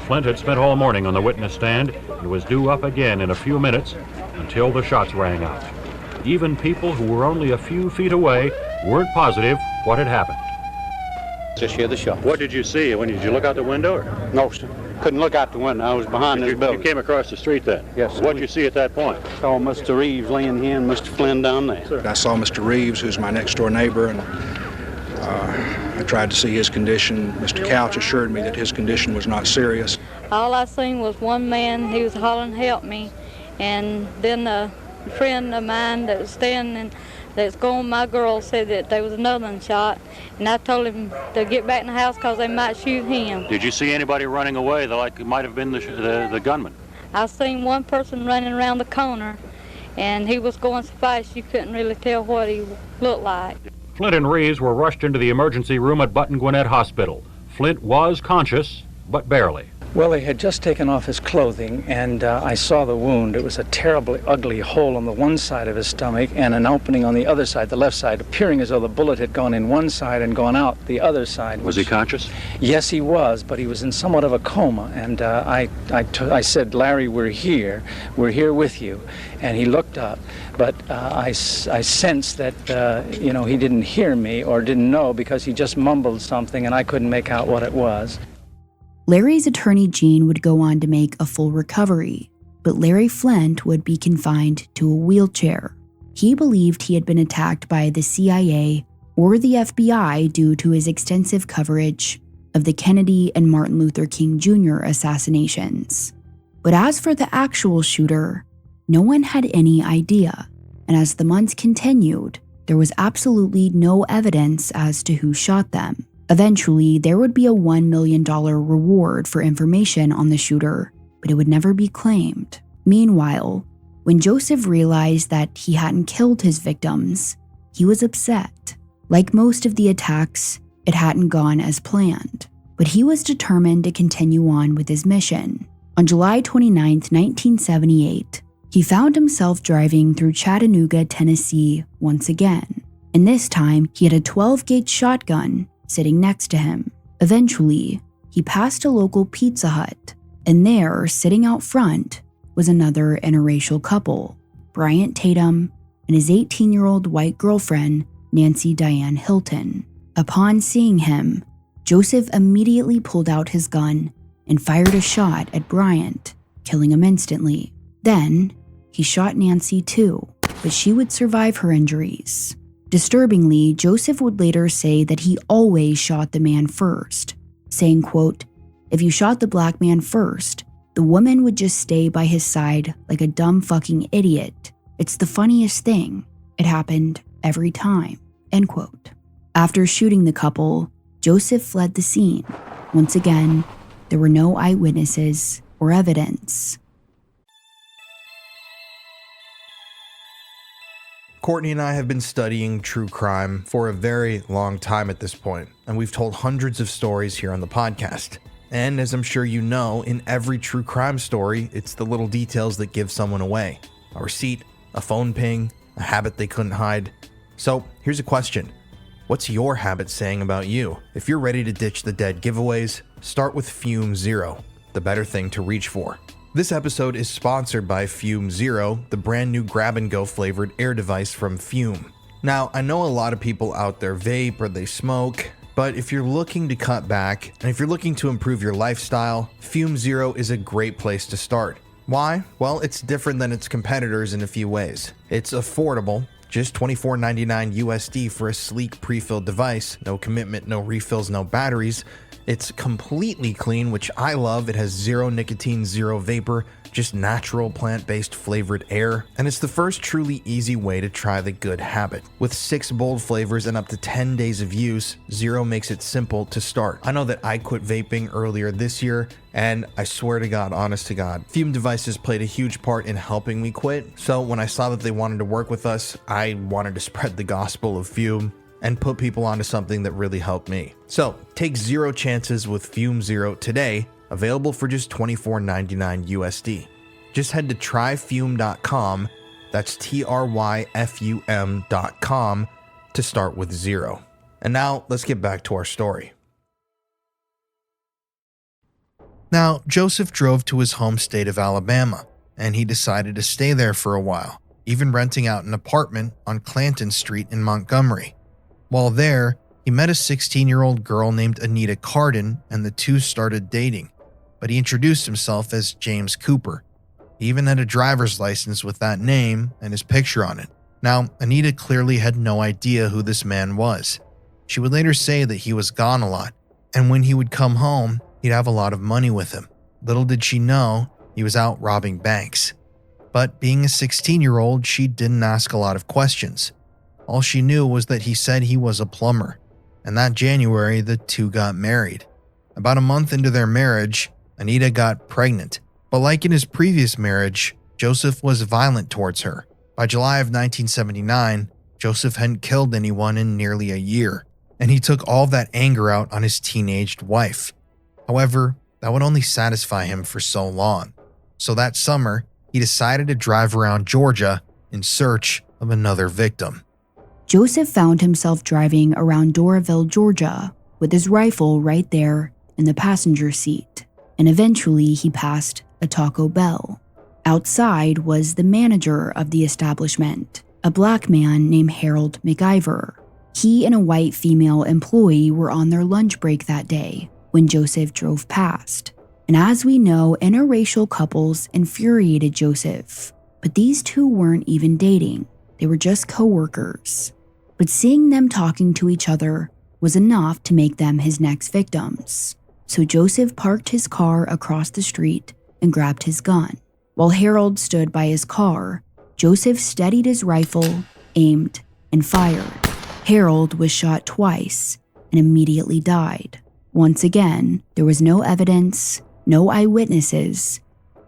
Flint had spent all morning on the witness stand and was due up again in a few minutes until the shots rang out. Even people who were only a few feet away weren't positive what had happened.
Just hear the shot.
What did you see? Did you look out the window? Or?
No, sir. Couldn't look out the window. I was behind this building.
You came across the street then?
Yes, sir.
What did you see at that point?
Saw Mr. Reeves laying here and Mr. Flynn down there.
Sir.
I saw Mr. Reeves, who's my next door neighbor, and I tried to see his condition. Mr. Couch assured me that his condition was not serious.
All I seen was one man, he was hollering, help me, and then a friend of mine that was standing, that's going, my girl said that there was another one shot, and I told him to get back in the house because they might shoot him.
Did you see anybody running away like it might have been the gunman?
I seen one person running around the corner, and he was going so fast you couldn't really tell what he looked like.
Flint and Reeves were rushed into the emergency room at Button Gwinnett Hospital. Flint was conscious, but barely.
Well, they had just taken off his clothing, and I saw the wound. It was a terribly ugly hole on the one side of his stomach and an opening on the other side, the left side, appearing as though the bullet had gone in one side and gone out the other side.
Was he conscious?
Yes, he was, but he was in somewhat of a coma, and I said, "Larry, we're here with you," and he looked up, but I sensed that, he didn't hear me or didn't know, because he just mumbled something and I couldn't make out what it was.
Larry's attorney Gene would go on to make a full recovery, but Larry Flynt would be confined to a wheelchair. He believed he had been attacked by the CIA or the FBI due to his extensive coverage of the Kennedy and Martin Luther King Jr. assassinations. But as for the actual shooter, no one had any idea, and as the months continued, there was absolutely no evidence as to who shot them. Eventually, there would be a $1 million reward for information on the shooter, but it would never be claimed. Meanwhile, when Joseph realized that he hadn't killed his victims, he was upset. Like most of the attacks, it hadn't gone as planned, but he was determined to continue on with his mission. On July 29, 1978, he found himself driving through Chattanooga, Tennessee once again, and this time he had a 12-gauge shotgun sitting next to him. Eventually, he passed a local Pizza Hut, and there, sitting out front, was another interracial couple, Bryant Tatum and his 18-year-old white girlfriend, Nancy Diane Hilton. Upon seeing him, Joseph immediately pulled out his gun and fired a shot at Bryant, killing him instantly. Then, he shot Nancy too, but she would survive her injuries. Disturbingly, Joseph would later say that he always shot the man first, saying, quote, "If you shot the black man first, the woman would just stay by his side like a dumb fucking idiot. It's the funniest thing. It happened every time," end quote. After shooting the couple, Joseph fled the scene. Once again, there were no eyewitnesses or evidence.
Courtney and I have been studying true crime for a very long time at this point, and we've told hundreds of stories here on the podcast. And as I'm sure you know, in every true crime story, it's the little details that give someone away. A receipt, a phone ping, a habit they couldn't hide. So here's a question. What's your habit saying about you? If you're ready to ditch the dead giveaways, start with Fume Zero, the better thing to reach for. This episode is sponsored by Fume Zero, the brand new grab-and-go flavored air device from Fume. Now, I know a lot of people out there vape or they smoke, but if you're looking to cut back, and if you're looking to improve your lifestyle, Fume Zero is a great place to start. Why? Well, it's different than its competitors in a few ways. It's affordable, just $24.99 USD for a sleek pre-filled device, no commitment, no refills, no batteries. It's completely clean, which I love. It has zero nicotine, zero vapor, just natural plant-based flavored air. And it's the first truly easy way to try the good habit. With 6 bold flavors and up to 10 days of use, Zero makes it simple to start. I know that I quit vaping earlier this year, and I swear to God, honest to God, Fume devices played a huge part in helping me quit. So when I saw that they wanted to work with us, I wanted to spread the gospel of Fume and put people onto something that really helped me. So take 0 chances with Fume Zero today, available for just $24.99 USD. Just head to tryfume.com, that's TRYFUM.com, to start with Zero. And now let's get back to our story. Now, Joseph drove to his home state of Alabama, and he decided to stay there for a while, even renting out an apartment on Clanton Street in Montgomery. While there, he met a 16-year-old girl named Anita Carden, and the two started dating, but he introduced himself as James Cooper. He even had a driver's license with that name and his picture on it. Now, Anita clearly had no idea who this man was. She would later say that he was gone a lot, and when he would come home, he'd have a lot of money with him. Little did she know, he was out robbing banks. But being a 16-year-old, she didn't ask a lot of questions. All she knew was that he said he was a plumber, and that January, the two got married. About a month into their marriage, Anita got pregnant, but like in his previous marriage, Joseph was violent towards her. By July of 1979, Joseph hadn't killed anyone in nearly a year, and he took all that anger out on his teenaged wife. However, that would only satisfy him for so long. So that summer, he decided to drive around Georgia in search of another victim.
Joseph found himself driving around Doraville, Georgia, with his rifle right there in the passenger seat, and eventually he passed a Taco Bell. Outside was the manager of the establishment, a black man named Harold McIver. He and a white female employee were on their lunch break that day when Joseph drove past. And as we know, interracial couples infuriated Joseph, but these two weren't even dating. They were just co-workers. But seeing them talking to each other was enough to make them his next victims. So Joseph parked his car across the street and grabbed his gun. While Harold stood by his car, Joseph steadied his rifle, aimed, and fired. Harold was shot twice and immediately died. Once again, there was no evidence, no eyewitnesses,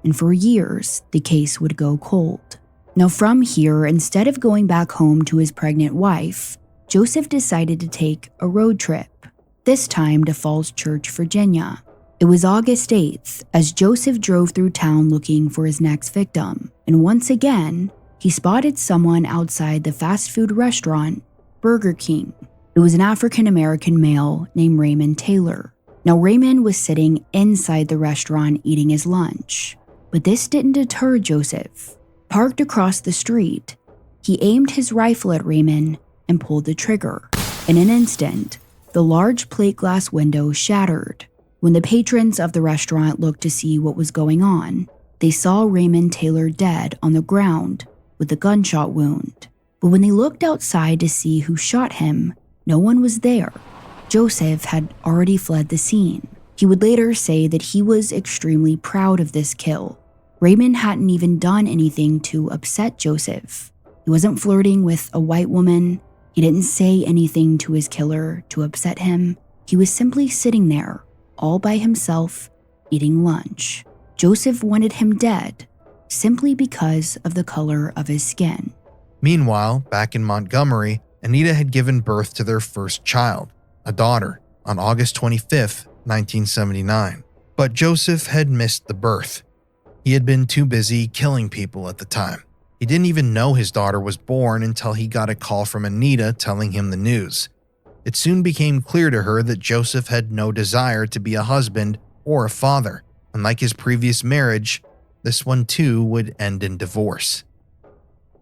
and for years, the case would go cold. Now from here, instead of going back home to his pregnant wife, Joseph decided to take a road trip, this time to Falls Church, Virginia. It was August 8th as Joseph drove through town looking for his next victim, and once again, he spotted someone outside the fast food restaurant, Burger King. It was an African-American male named Raymond Taylor. Now Raymond was sitting inside the restaurant eating his lunch, but this didn't deter Joseph. Parked across the street, he aimed his rifle at Raymond and pulled the trigger. In an instant, the large plate glass window shattered. When the patrons of the restaurant looked to see what was going on, they saw Raymond Taylor dead on the ground with a gunshot wound. But when they looked outside to see who shot him, no one was there. Joseph had already fled the scene. He would later say that he was extremely proud of this kill. Raymond hadn't even done anything to upset Joseph. He wasn't flirting with a white woman. He didn't say anything to his killer to upset him. He was simply sitting there, all by himself, eating lunch. Joseph wanted him dead, simply because of the color of his skin.
Meanwhile, back in Montgomery, Anita had given birth to their first child, a daughter, on August 25th, 1979. But Joseph had missed the birth. He had been too busy killing people at the time. He didn't even know his daughter was born until he got a call from Anita telling him the news. It soon became clear to her that Joseph had no desire to be a husband or a father. Unlike his previous marriage, this one too would end in divorce.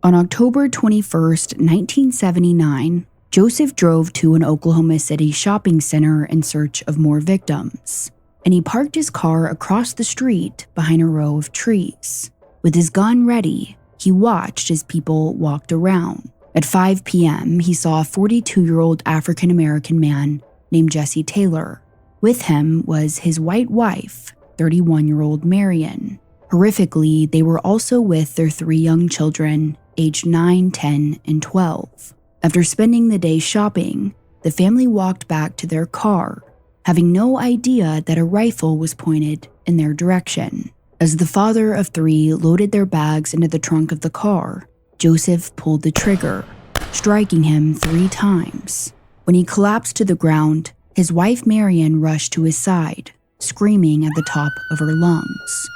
On October 21st, 1979, Joseph drove to an Oklahoma City shopping center in search of more victims, and he parked his car across the street behind a row of trees. With his gun ready, he watched as people walked around. At 5 p.m., he saw a 42-year-old African-American man named Jesse Taylor. With him was his white wife, 31-year-old Marion. Horrifically, they were also with their 3 young children, aged 9, 10, and 12. After spending the day shopping, the family walked back to their car, having no idea that a rifle was pointed in their direction. As the father of 3 loaded their bags into the trunk of the car, Joseph pulled the trigger, striking him 3 times. When he collapsed to the ground, his wife Marion rushed to his side, screaming at the top of her lungs.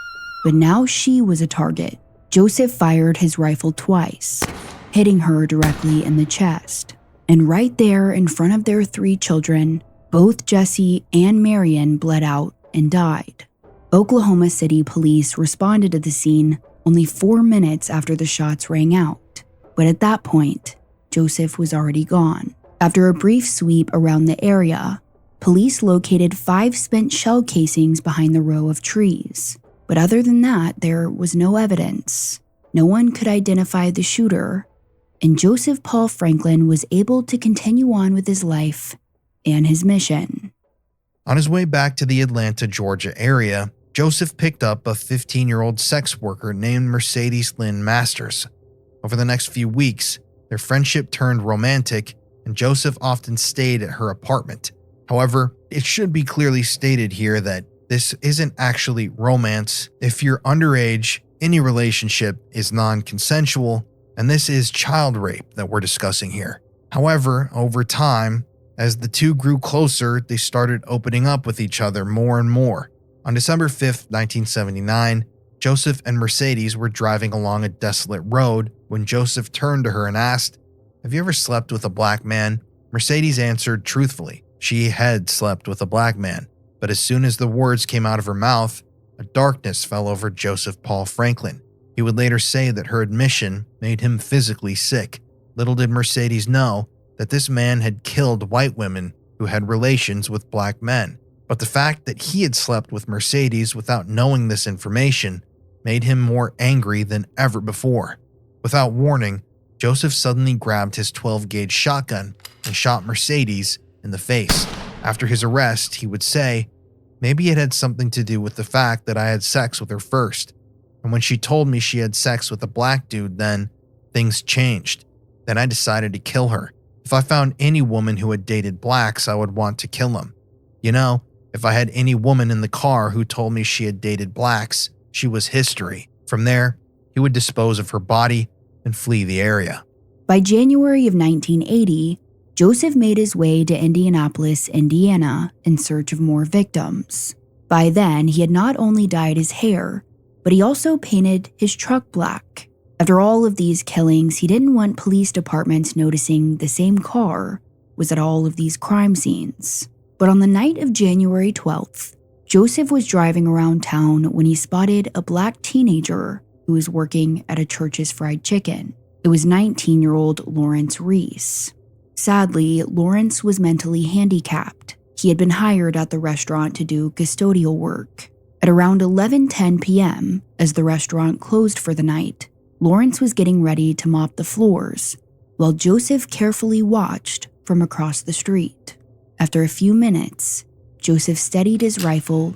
But now she was a target. Joseph fired his rifle twice, hitting her directly in the chest. And right there in front of their 3 children, both Jesse and Marion bled out and died. Oklahoma City police responded to the scene only 4 minutes after the shots rang out. But at that point, Joseph was already gone. After a brief sweep around the area, police located 5 spent shell casings behind the row of trees. But other than that, there was no evidence. No one could identify the shooter, and Joseph Paul Franklin was able to continue on with his life and his mission.
On his way back to the Atlanta, Georgia area, Joseph picked up a 15-year-old sex worker named Mercedes Lynn Masters. Over the next few weeks, their friendship turned romantic, and Joseph often stayed at her apartment. However, it should be clearly stated here that this isn't actually romance. If you're underage, any relationship is non-consensual, and this is child rape that we're discussing here. However, over time, as the two grew closer, they started opening up with each other more and more. On December 5th, 1979, Joseph and Mercedes were driving along a desolate road when Joseph turned to her and asked, "Have you ever slept with a black man?" Mercedes answered truthfully. She had slept with a black man, but as soon as the words came out of her mouth, a darkness fell over Joseph Paul Franklin. He would later say that her admission made him physically sick. Little did Mercedes know that this man had killed white women who had relations with black men. But the fact that he had slept with Mercedes without knowing this information made him more angry than ever before. Without warning, Joseph suddenly grabbed his 12-gauge shotgun and shot Mercedes in the face. After his arrest, he would say, "Maybe it had something to do with the fact that I had sex with her first. And when she told me she had sex with a black dude, then things changed. Then I decided to kill her. If I found any woman who had dated blacks, I would want to kill them. You know, if I had any woman in the car who told me she had dated blacks, she was history." From there, he would dispose of her body and flee the area.
By January of 1980, Joseph made his way to Indianapolis, Indiana, in search of more victims. By then, he had not only dyed his hair, but he also painted his truck black. After all of these killings, he didn't want police departments noticing the same car was at all of these crime scenes. But on the night of January 12th, Joseph was driving around town when he spotted a black teenager who was working at a Church's Fried Chicken. It was 19-year-old Lawrence Reese. Sadly, Lawrence was mentally handicapped. He had been hired at the restaurant to do custodial work. At around 11:10 p.m., as the restaurant closed for the night, Lawrence was getting ready to mop the floors, while Joseph carefully watched from across the street. After a few minutes, Joseph steadied his rifle,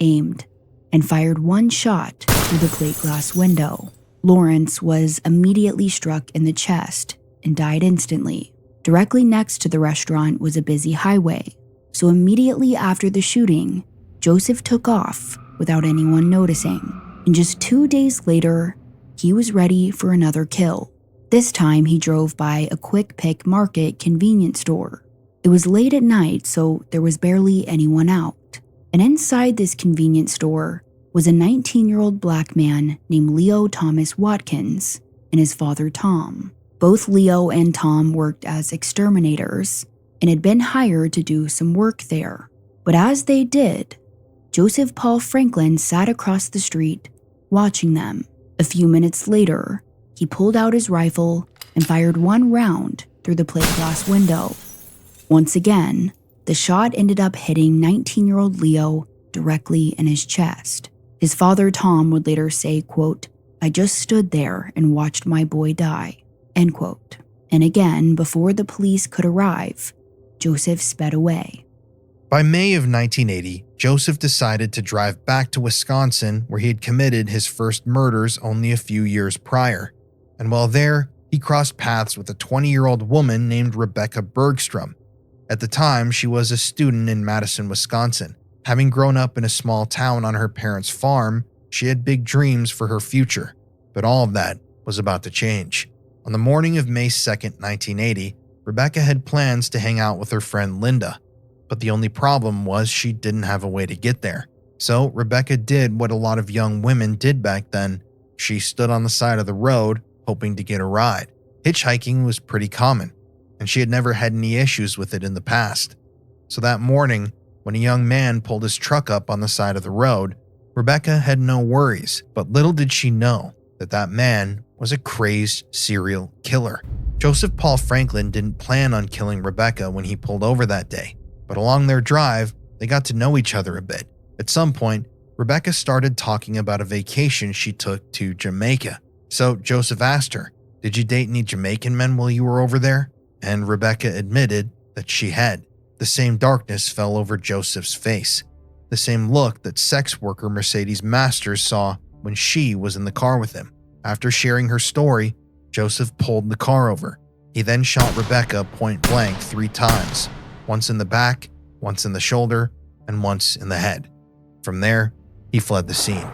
aimed, and fired one shot through the plate glass window. Lawrence was immediately struck in the chest and died instantly. Directly next to the restaurant was a busy highway, so immediately after the shooting, Joseph took off without anyone noticing. And just 2 days later, he was ready for another kill. This time, he drove by a Quick Pick Market convenience store. It was late at night, so there was barely anyone out. And inside this convenience store was a 19-year-old black man named Leo Thomas Watkins and his father Tom. Both Leo and Tom worked as exterminators and had been hired to do some work there. But as they did, Joseph Paul Franklin sat across the street, watching them. A few minutes later, he pulled out his rifle and fired one round through the plate glass window. Once again, the shot ended up hitting 19-year-old Leo directly in his chest. His father Tom would later say, quote, "I just stood there and watched my boy die," end quote. And again, before the police could arrive, Joseph sped away.
By May of 1980, Joseph decided to drive back to Wisconsin, where he had committed his first murders only a few years prior. And while there, he crossed paths with a 20-year-old woman named Rebecca Bergstrom. At the time, she was a student in Madison, Wisconsin. Having grown up in a small town on her parents' farm, she had big dreams for her future. But all of that was about to change. On the morning of May 2nd, 1980, Rebecca had plans to hang out with her friend Linda. But the only problem was she didn't have a way to get there. So Rebecca did what a lot of young women did back then. She stood on the side of the road, hoping to get a ride. Hitchhiking was pretty common, and she had never had any issues with it in the past. So that morning, when a young man pulled his truck up on the side of the road, Rebecca had no worries, but little did she know that that man was a crazed serial killer. Joseph Paul Franklin didn't plan on killing Rebecca when he pulled over that day, but along their drive, they got to know each other a bit. At some point, Rebecca started talking about a vacation she took to Jamaica. So Joseph asked her, "Did you date any Jamaican men while you were over there?" And Rebecca admitted that she had. The same darkness fell over Joseph's face, the same look that sex worker Mercedes Masters saw when she was in the car with him. After sharing her story, Joseph pulled the car over. He then shot Rebecca point blank 3 times, once in the back, once in the shoulder, and once in the head. From there, he fled the scene.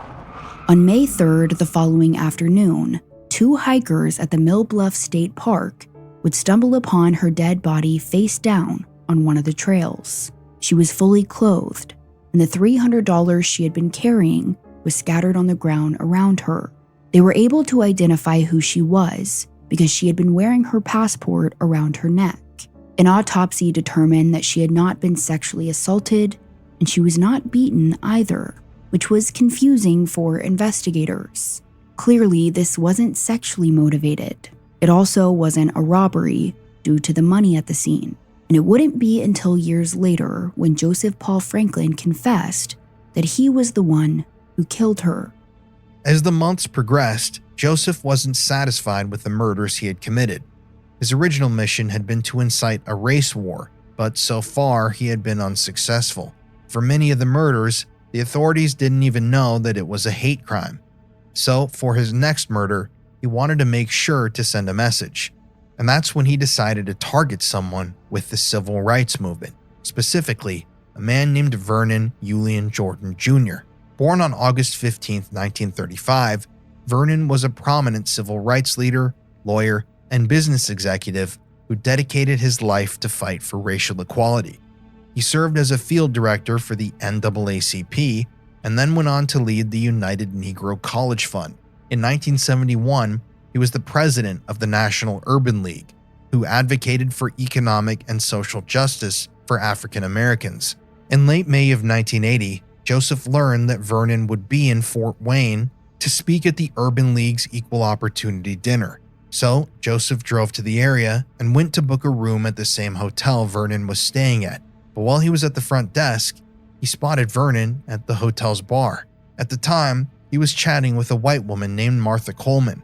On May 3rd, the following afternoon, 2 hikers at the Mill Bluff State Park would stumble upon her dead body face down on one of the trails. She was fully clothed, and the $300 she had been carrying was scattered on the ground around her. They were able to identify who she was because she had been wearing her passport around her neck. An autopsy determined that she had not been sexually assaulted, and she was not beaten either, which was confusing for investigators. Clearly, this wasn't sexually motivated. It also wasn't a robbery due to the money at the scene. And it wouldn't be until years later when Joseph Paul Franklin confessed that he was the one who killed her.
As the months progressed, Joseph wasn't satisfied with the murders he had committed. His original mission had been to incite a race war, but so far he had been unsuccessful. For many of the murders, the authorities didn't even know that it was a hate crime. So for his next murder, he wanted to make sure to send a message. And that's when he decided to target someone with the civil rights movement, specifically a man named Vernon Julian Jordan Jr. Born on August 15, 1935, Vernon was a prominent civil rights leader, lawyer, and business executive who dedicated his life to fight for racial equality. He served as a field director for the NAACP and then went on to lead the United Negro College Fund. In 1971, he was the president of the National Urban League, who advocated for economic and social justice for African Americans. In late May of 1980, Joseph learned that Vernon would be in Fort Wayne to speak at the Urban League's Equal Opportunity Dinner. So Joseph drove to the area and went to book a room at the same hotel Vernon was staying at. But while he was at the front desk, he spotted Vernon at the hotel's bar. At the time, he was chatting with a white woman named Martha Coleman.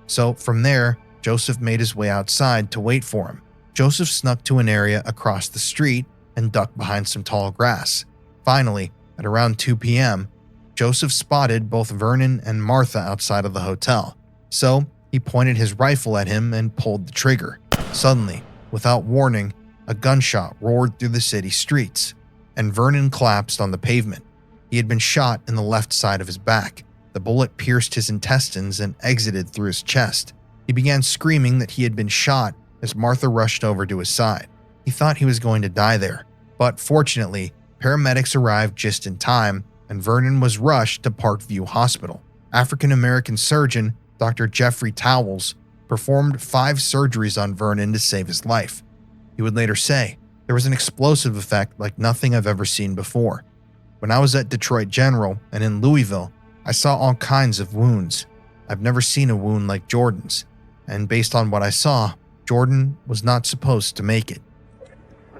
So from there, Joseph made his way outside to wait for him. Joseph snuck to an area across the street and ducked behind some tall grass. Finally, at around 2 p.m., Joseph spotted both Vernon and Martha outside of the hotel. So he pointed his rifle at him and pulled the trigger. Suddenly, without warning, a gunshot roared through the city streets, and Vernon collapsed on the pavement. He had been shot in the left side of his back. The bullet pierced his intestines and exited through his chest. He began screaming that he had been shot as Martha rushed over to his side. He thought he was going to die there, but fortunately, paramedics arrived just in time, and Vernon was rushed to Parkview Hospital. African-American surgeon Dr. Jeffrey Towles performed 5 surgeries on Vernon to save his life. He would later say, "There was an explosive effect like nothing I've ever seen before. When I was at Detroit General and in Louisville, I saw all kinds of wounds. I've never seen a wound like Jordan's, and based on what I saw, Jordan was not supposed to make it."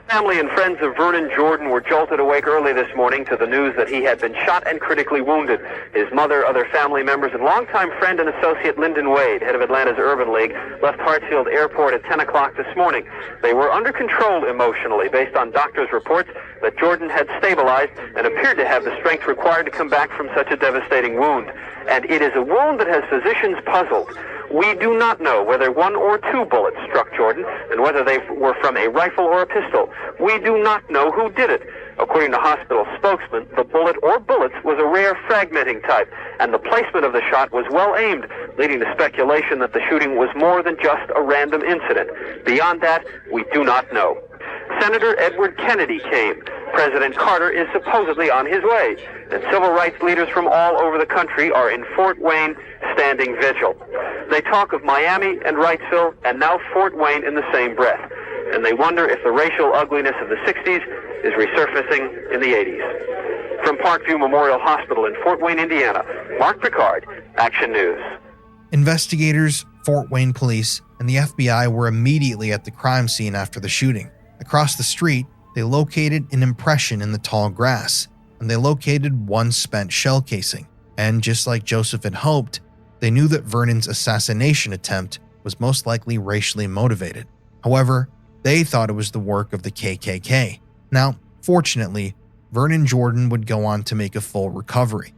Family and friends of Vernon Jordan were jolted awake early this morning to the news that he had been shot and critically wounded. His mother, other family members, and longtime friend and associate Lyndon Wade, head of Atlanta's Urban League, left Hartsfield Airport at 10 o'clock this morning. They were under control emotionally based on doctors' reports that Jordan had stabilized and appeared to have the strength required to come back from such a devastating wound. And it is a wound that has physicians puzzled. We do not know whether 1 or 2 bullets struck Jordan and whether they were from a rifle or a pistol. We do not know who did it. According to hospital spokesman, the bullet or bullets was a rare fragmenting type, and the placement of the shot was well aimed, leading to speculation that the shooting was more than just a random incident. Beyond that, we do not know. Senator Edward Kennedy came. President Carter is supposedly on his way, and civil rights leaders from all over the country are in Fort Wayne standing vigil. They talk of Miami and Wrightsville and now Fort Wayne in the same breath, and they wonder if the racial ugliness of the 60s is resurfacing in the 80s. From Parkview Memorial Hospital in Fort Wayne, Indiana, Mark Picard, Action News.
Investigators, Fort Wayne police, and the FBI were immediately at the crime scene after the shooting. Across the street, they located an impression in the tall grass, and they located one spent shell casing. And just like Joseph had hoped, they knew that Vernon's assassination attempt was most likely racially motivated. However, they thought it was the work of the KKK. Now, fortunately, Vernon Jordan would go on to make a full recovery.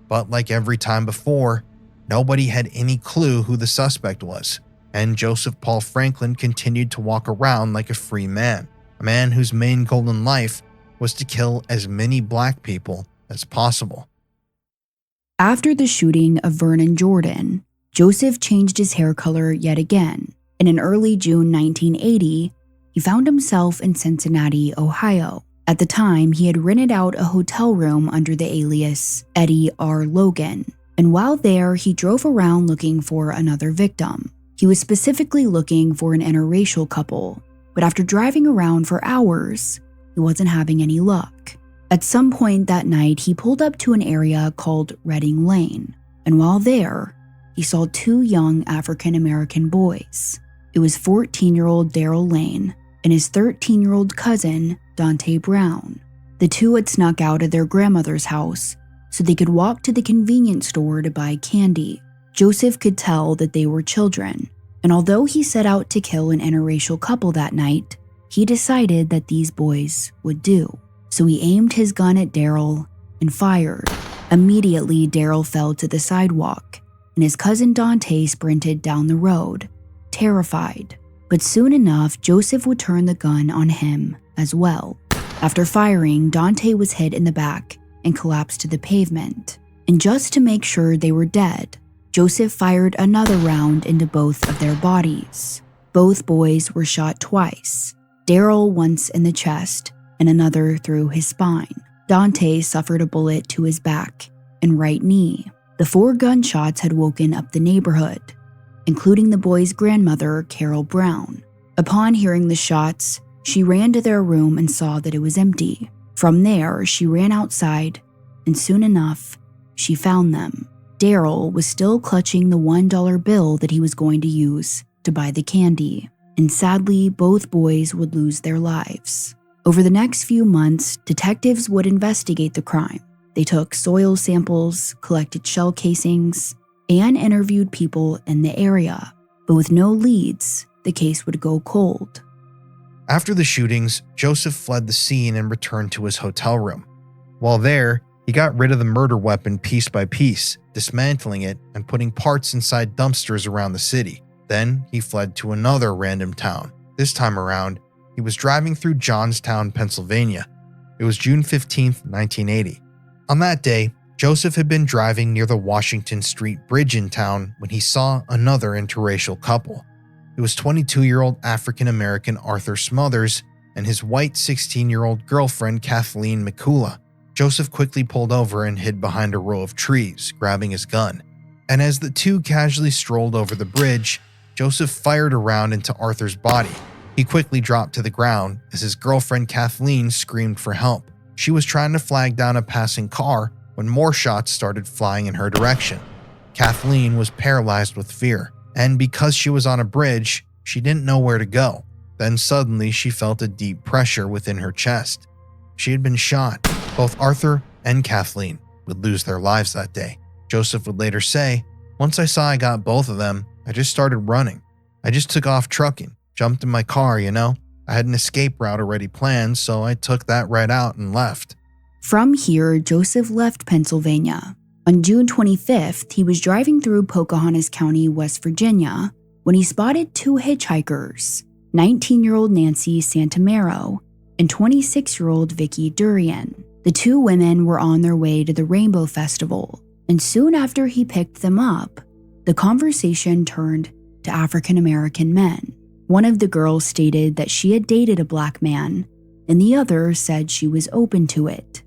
But like every time before, nobody had any clue who the suspect was, and Joseph Paul Franklin continued to walk around like a free man, a man whose main goal in life was to kill as many black people as possible.
After the shooting of Vernon Jordan, Joseph changed his hair color yet again, and in early June 1980, he found himself in Cincinnati, Ohio. At the time, he had rented out a hotel room under the alias Eddie R. Logan, and while there, he drove around looking for another victim. He was specifically looking for an interracial couple, but after driving around for hours, he wasn't having any luck. At some point that night, he pulled up to an area called Reading Lane, and while there, he saw two young African-American boys. It was 14-year-old Daryl Lane and his 13-year-old cousin, Dante Brown. The two had snuck out of their grandmother's house so they could walk to the convenience store to buy candy. Joseph could tell that they were children, and although he set out to kill an interracial couple that night, he decided that these boys would do. So he aimed his gun at Daryl and fired. Immediately, Daryl fell to the sidewalk, and his cousin Dante sprinted down the road, terrified. But soon enough, Joseph would turn the gun on him as well. After firing, Dante was hit in the back and collapsed to the pavement. And just to make sure they were dead, Joseph fired another round into both of their bodies. Both boys were shot twice, Daryl once in the chest and another through his spine. Dante suffered a bullet to his back and right knee. The 4 gunshots had woken up the neighborhood, including the boy's grandmother, Carol Brown. Upon hearing the shots, she ran to their room and saw that it was empty. From there, she ran outside, and soon enough, she found them. Daryl was still clutching the $1 bill that he was going to use to buy the candy, and sadly, both boys would lose their lives. Over the next few months, detectives would investigate the crime. They took soil samples, collected shell casings, and interviewed people in the area. But with no leads, the case would go cold.
After the shootings, Joseph fled the scene and returned to his hotel room. While there, he got rid of the murder weapon piece by piece, dismantling it and putting parts inside dumpsters around the city. Then he fled to another random town. This time around, he was driving through Johnstown, Pennsylvania. It was June 15, 1980. On that day, Joseph had been driving near the Washington Street Bridge in town when he saw another interracial couple. It was 22-year-old African-American Arthur Smothers and his white 16-year-old girlfriend Kathleen McCullough. Joseph quickly pulled over and hid behind a row of trees, grabbing his gun. And as the two casually strolled over the bridge, Joseph fired a round into Arthur's body. He quickly dropped to the ground as his girlfriend Kathleen screamed for help. She was trying to flag down a passing car when more shots started flying in her direction. Kathleen was paralyzed with fear, and because she was on a bridge, she didn't know where to go. Then suddenly she felt a deep pressure within her chest. She had been shot. Both Arthur and Kathleen would lose their lives that day. Joseph would later say, "Once I saw I got both of them, I just started running. I just took off trucking, jumped in my car, I had an escape route already planned, so I took that right out and left."
From here, Joseph left Pennsylvania. On June 25th, he was driving through Pocahontas County, West Virginia, when he spotted 2 hitchhikers, 19-year-old Nancy Santamero and 26-year-old Vicky Durian. The 2 women were on their way to the Rainbow Festival, and soon after he picked them up, the conversation turned to African-American men. One of the girls stated that she had dated a black man, and the other said she was open to it.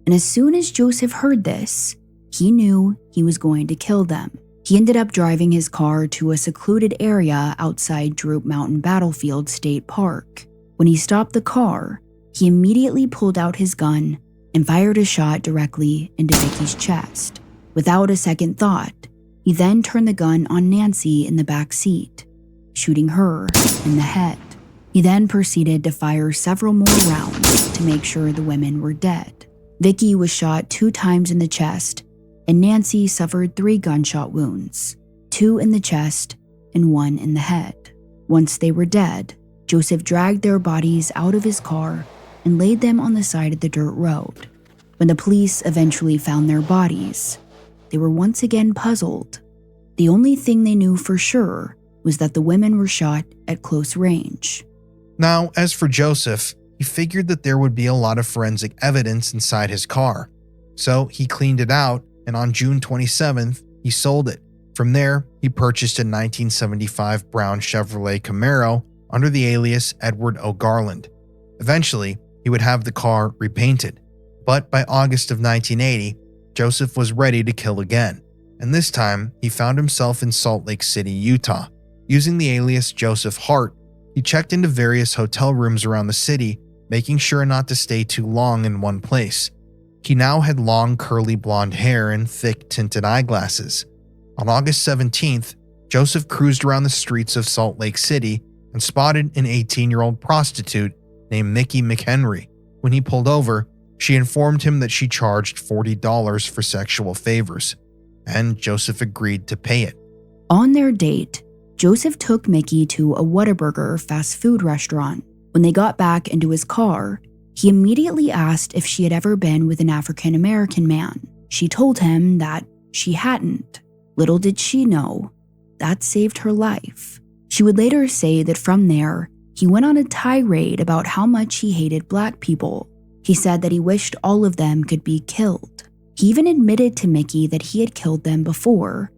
And as soon as Joseph heard this, he knew he was going to kill them. He ended up driving his car to a secluded area outside Droop Mountain Battlefield State Park. When he stopped the car, he immediately pulled out his gun and fired a shot directly into Vicky's chest. Without a second thought, he then turned the gun on Nancy in the back seat, shooting her in the head. He then proceeded to fire several more rounds to make sure the women were dead. Vicky was shot 2 times in the chest, and Nancy suffered 3 gunshot wounds, 2 in the chest and 1 in the head. Once they were dead, Joseph dragged their bodies out of his car and laid them on the side of the dirt road. When the police eventually found their bodies, they were once again puzzled. The only thing they knew for sure was that the women were shot at close range.
Now, as for Joseph, he figured that there would be a lot of forensic evidence inside his car. So he cleaned it out, and on June 27th, he sold it. From there, he purchased a 1975 brown Chevrolet Camaro under the alias Edward O. Garland. Eventually, he he would have the car repainted. But by August of 1980, Joseph was ready to kill again, and this time he found himself in Salt Lake City, Utah. Using the alias Joseph Hart, he checked into various hotel rooms around the city, making sure not to stay too long in one place. He now had long curly blonde hair and thick tinted eyeglasses. On August 17th, Joseph cruised around the streets of Salt Lake City and spotted an 18-year-old prostitute named Mickey McHenry. When he pulled over, she informed him that she charged $40 for sexual favors, and Joseph agreed to pay it.
On their date, Joseph took Mickey to a Whataburger fast food restaurant. When they got back into his car, he immediately asked if she had ever been with an African-American man. She told him that she hadn't. Little did she know, that saved her life. She would later say that from there, he went on a tirade about how much he hated black people. He said that he wished all of them could be killed. He even admitted to Mickey that he had killed them before,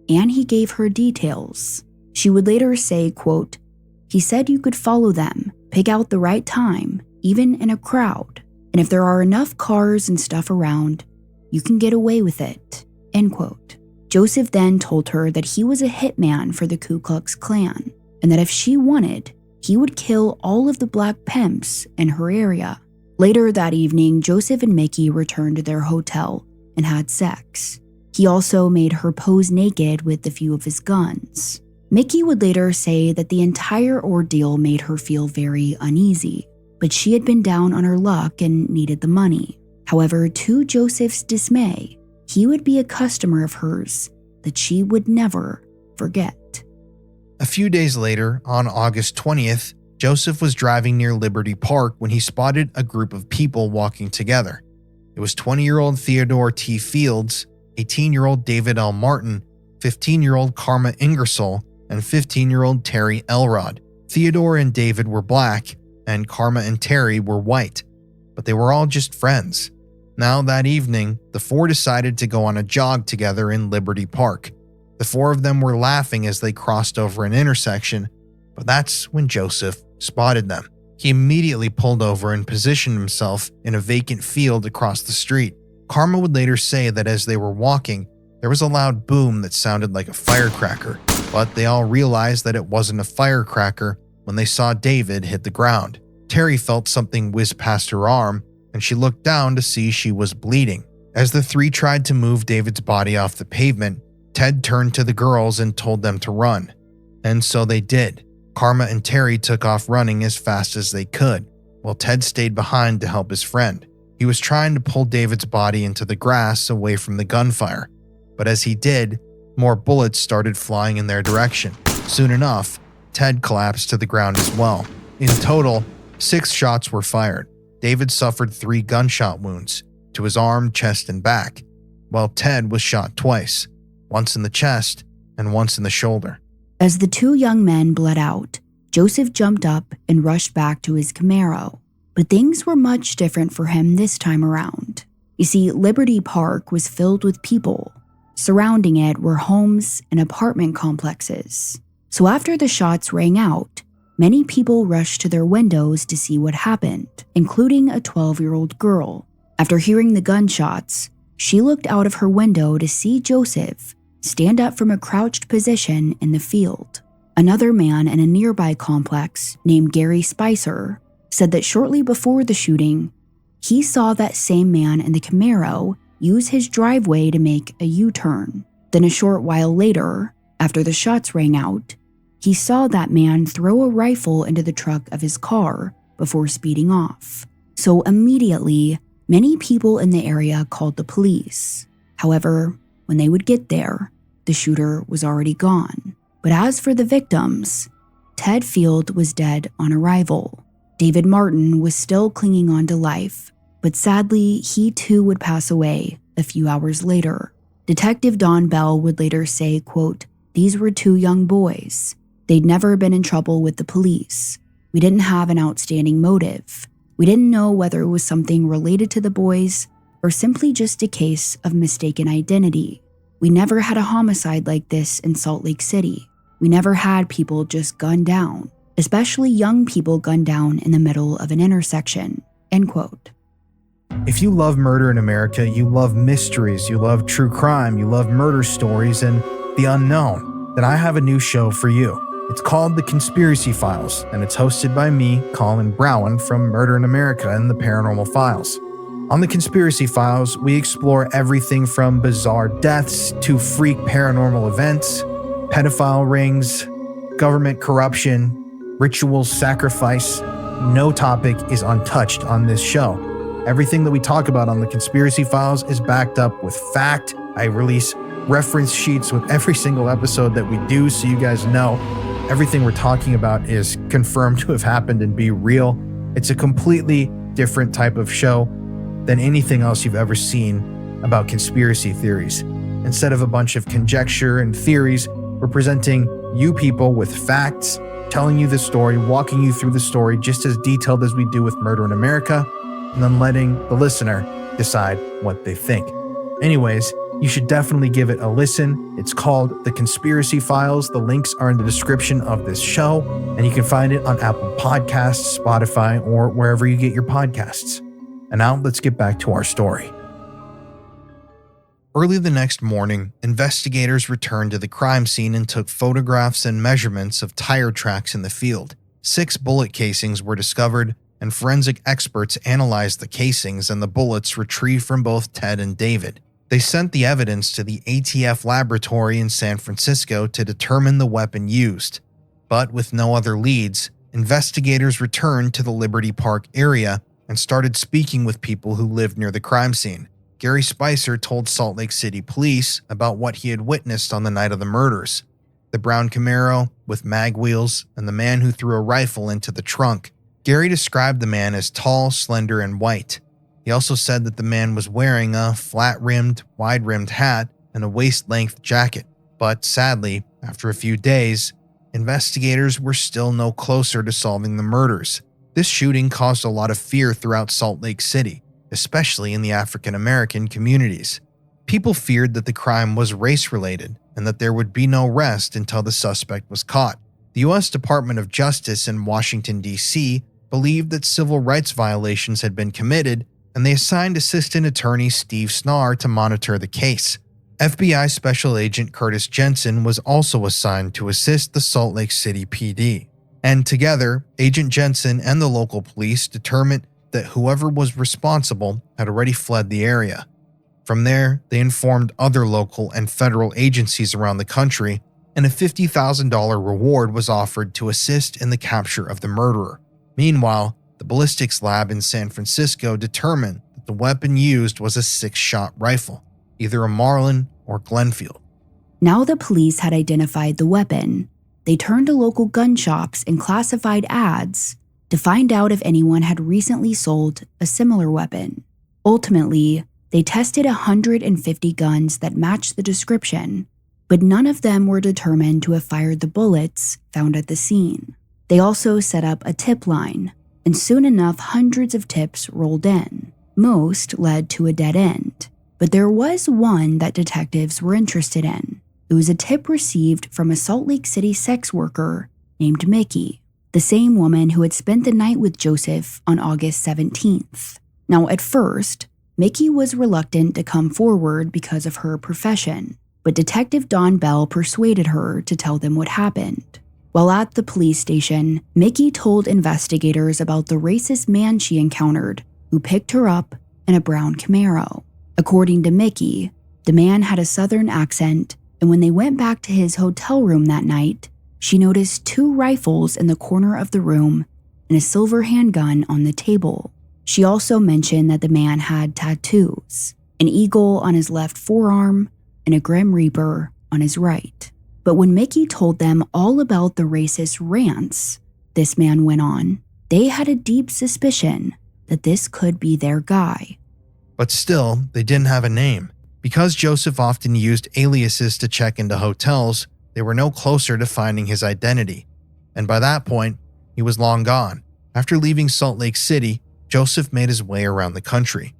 and he gave her details. She would later say, quote, "He said you could follow them, pick out the right time, even in a crowd, and if there are enough cars and stuff around, you can get away with it," end quote. Joseph then told her that he was a hitman for the Ku Klux Klan, and that if she wanted, he would kill all of the black pimps in her area. Later that evening, Joseph and Mickey returned to their hotel and had sex. He also made her pose naked with a few of his guns. Mickey would later say that the entire ordeal made her feel very uneasy, but she had been down on her luck and needed the money. However, to Joseph's dismay, he would be a customer of hers that she would never forget.
A few days later, on August 20th, Joseph was driving near Liberty Park when he spotted a group of people walking together. It was 20-year-old Theodore T. Fields, 18-year-old David L. Martin, 15-year-old Karma Ingersoll, and 15-year-old Terry Elrod. Theodore and David were black, and Karma and Terry were white, but they were all just friends. Now that evening, the four decided to go on a jog together in Liberty Park. The four of them were laughing as they crossed over an intersection, but that's when Joseph spotted them. He immediately pulled over and positioned himself in a vacant field across the street. Karma would later say that as they were walking, there was a loud boom that sounded like a firecracker, but they all realized that it wasn't a firecracker when they saw David hit the ground. Terry felt something whiz past her arm, and she looked down to see she was bleeding. As the three tried to move David's body off the pavement, Ted turned to the girls and told them to run. And so they did. Karma and Terry took off running as fast as they could, while Ted stayed behind to help his friend. He was trying to pull David's body into the grass away from the gunfire, but as he did, more bullets started flying in their direction. Soon enough, Ted collapsed to the ground as well. In total, 6 shots were fired. David suffered 3 gunshot wounds to his arm, chest, and back, while Ted was shot twice, once in the chest and once in the shoulder.
As the 2 young men bled out, Joseph jumped up and rushed back to his Camaro. But things were much different for him this time around. You see, Liberty Park was filled with people. Surrounding it were homes and apartment complexes. So after the shots rang out, many people rushed to their windows to see what happened, including a 12-year-old girl. After hearing the gunshots, she looked out of her window to see Joseph stand up from a crouched position in the field. Another man in a nearby complex named Gary Spicer said that shortly before the shooting, he saw that same man in the Camaro use his driveway to make a U-turn. Then a short while later, after the shots rang out, he saw that man throw a rifle into the truck of his car before speeding off. So immediately, many people in the area called the police. However, when they would get there, the shooter was already gone. But as for the victims, Ted Field was dead on arrival. David Martin was still clinging on to life, but sadly, he too would pass away a few hours later. Detective Don Bell would later say, quote, "These were 2 young boys. They'd never been in trouble with the police. We didn't have an outstanding motive. We didn't know whether it was something related to the boys or simply just a case of mistaken identity. We never had a homicide like this in Salt Lake City. We never had people just gunned down, especially young people gunned down in the middle of an intersection," End quote.
If you love murder in America, you love mysteries, you love true crime, you love murder stories and the unknown, then I have a new show for you. It's called The Conspiracy Files, and it's hosted by me, Colin Browen, from Murder in America and the Paranormal Files. On The Conspiracy Files, we explore everything from bizarre deaths to freak paranormal events, pedophile rings, government corruption, ritual sacrifice. No topic is untouched on this show. Everything that we talk about on The Conspiracy Files is backed up with fact. I release reference sheets with every single episode that we do so you guys know everything we're talking about is confirmed to have happened and be real. It's a completely different type of show than anything else you've ever seen about conspiracy theories. Instead of a bunch of conjecture and theories, we're presenting you people with facts, telling you the story, walking you through the story just as detailed as we do with Murder in America, and then letting the listener decide what they think. Anyways, you should definitely give it a listen. It's called The Conspiracy Files. The links are in the description of this show, and you can find it on Apple Podcasts, Spotify, or wherever you get your podcasts. And now let's get back to our story. Early the next morning, investigators returned to the crime scene and took photographs and measurements of tire tracks in the field. 6 bullet casings were discovered, and forensic experts analyzed the casings and the bullets retrieved from both Ted and David. They sent the evidence to the ATF laboratory in San Francisco to determine the weapon used. But with no other leads, investigators returned to the Liberty Park area and started speaking with people who lived near the crime scene. Gary Spicer told Salt Lake City police about what he had witnessed on the night of the murders. The brown Camaro with mag wheels and the man who threw a rifle into the trunk. Gary described the man as tall, slender, and white. He also said that the man was wearing a flat-rimmed, wide-rimmed hat and a waist-length jacket. But sadly, after a few days, investigators were still no closer to solving the murders. This shooting caused a lot of fear throughout Salt Lake City, especially in the African-American communities. People feared that the crime was race-related and that there would be no rest until the suspect was caught. The U.S. Department of Justice in Washington, D.C. believed that civil rights violations had been committed, and they assigned Assistant Attorney Steve Snarr to monitor the case. FBI Special Agent Curtis Jensen was also assigned to assist the Salt Lake City PD. And together, Agent Jensen and the local police determined that whoever was responsible had already fled the area. From there, they informed other local and federal agencies around the country, and a $50,000 reward was offered to assist in the capture of the murderer. Meanwhile, the ballistics lab in San Francisco determined that the weapon used was a 6-shot rifle, either a Marlin or Glenfield.
Now the police had identified the weapon. They turned to local gun shops and classified ads to find out if anyone had recently sold a similar weapon. Ultimately, they tested 150 guns that matched the description, but none of them were determined to have fired the bullets found at the scene. They also set up a tip line, and soon enough hundreds of tips rolled in. Most led to a dead end, but there was one that detectives were interested in. It was a tip received from a Salt Lake City sex worker named Mickey, the same woman who had spent the night with Joseph on August 17th. Now, at first, Mickey was reluctant to come forward because of her profession, but Detective Don Bell persuaded her to tell them what happened. While at the police station, Mickey told investigators about the racist man she encountered who picked her up in a brown Camaro. According to Mickey, the man had a southern accent, and when they went back to his hotel room that night, she noticed 2 rifles in the corner of the room and a silver handgun on the table. She also mentioned that the man had tattoos, an eagle on his left forearm and a Grim Reaper on his right. But when Mickey told them all about the racist rants this man went on, they had a deep suspicion that this could be their guy.
But still, they didn't have a name. Because Joseph often used aliases to check into hotels, they were no closer to finding his identity. And by that point, he was long gone. After leaving Salt Lake City, Joseph made his way around the country.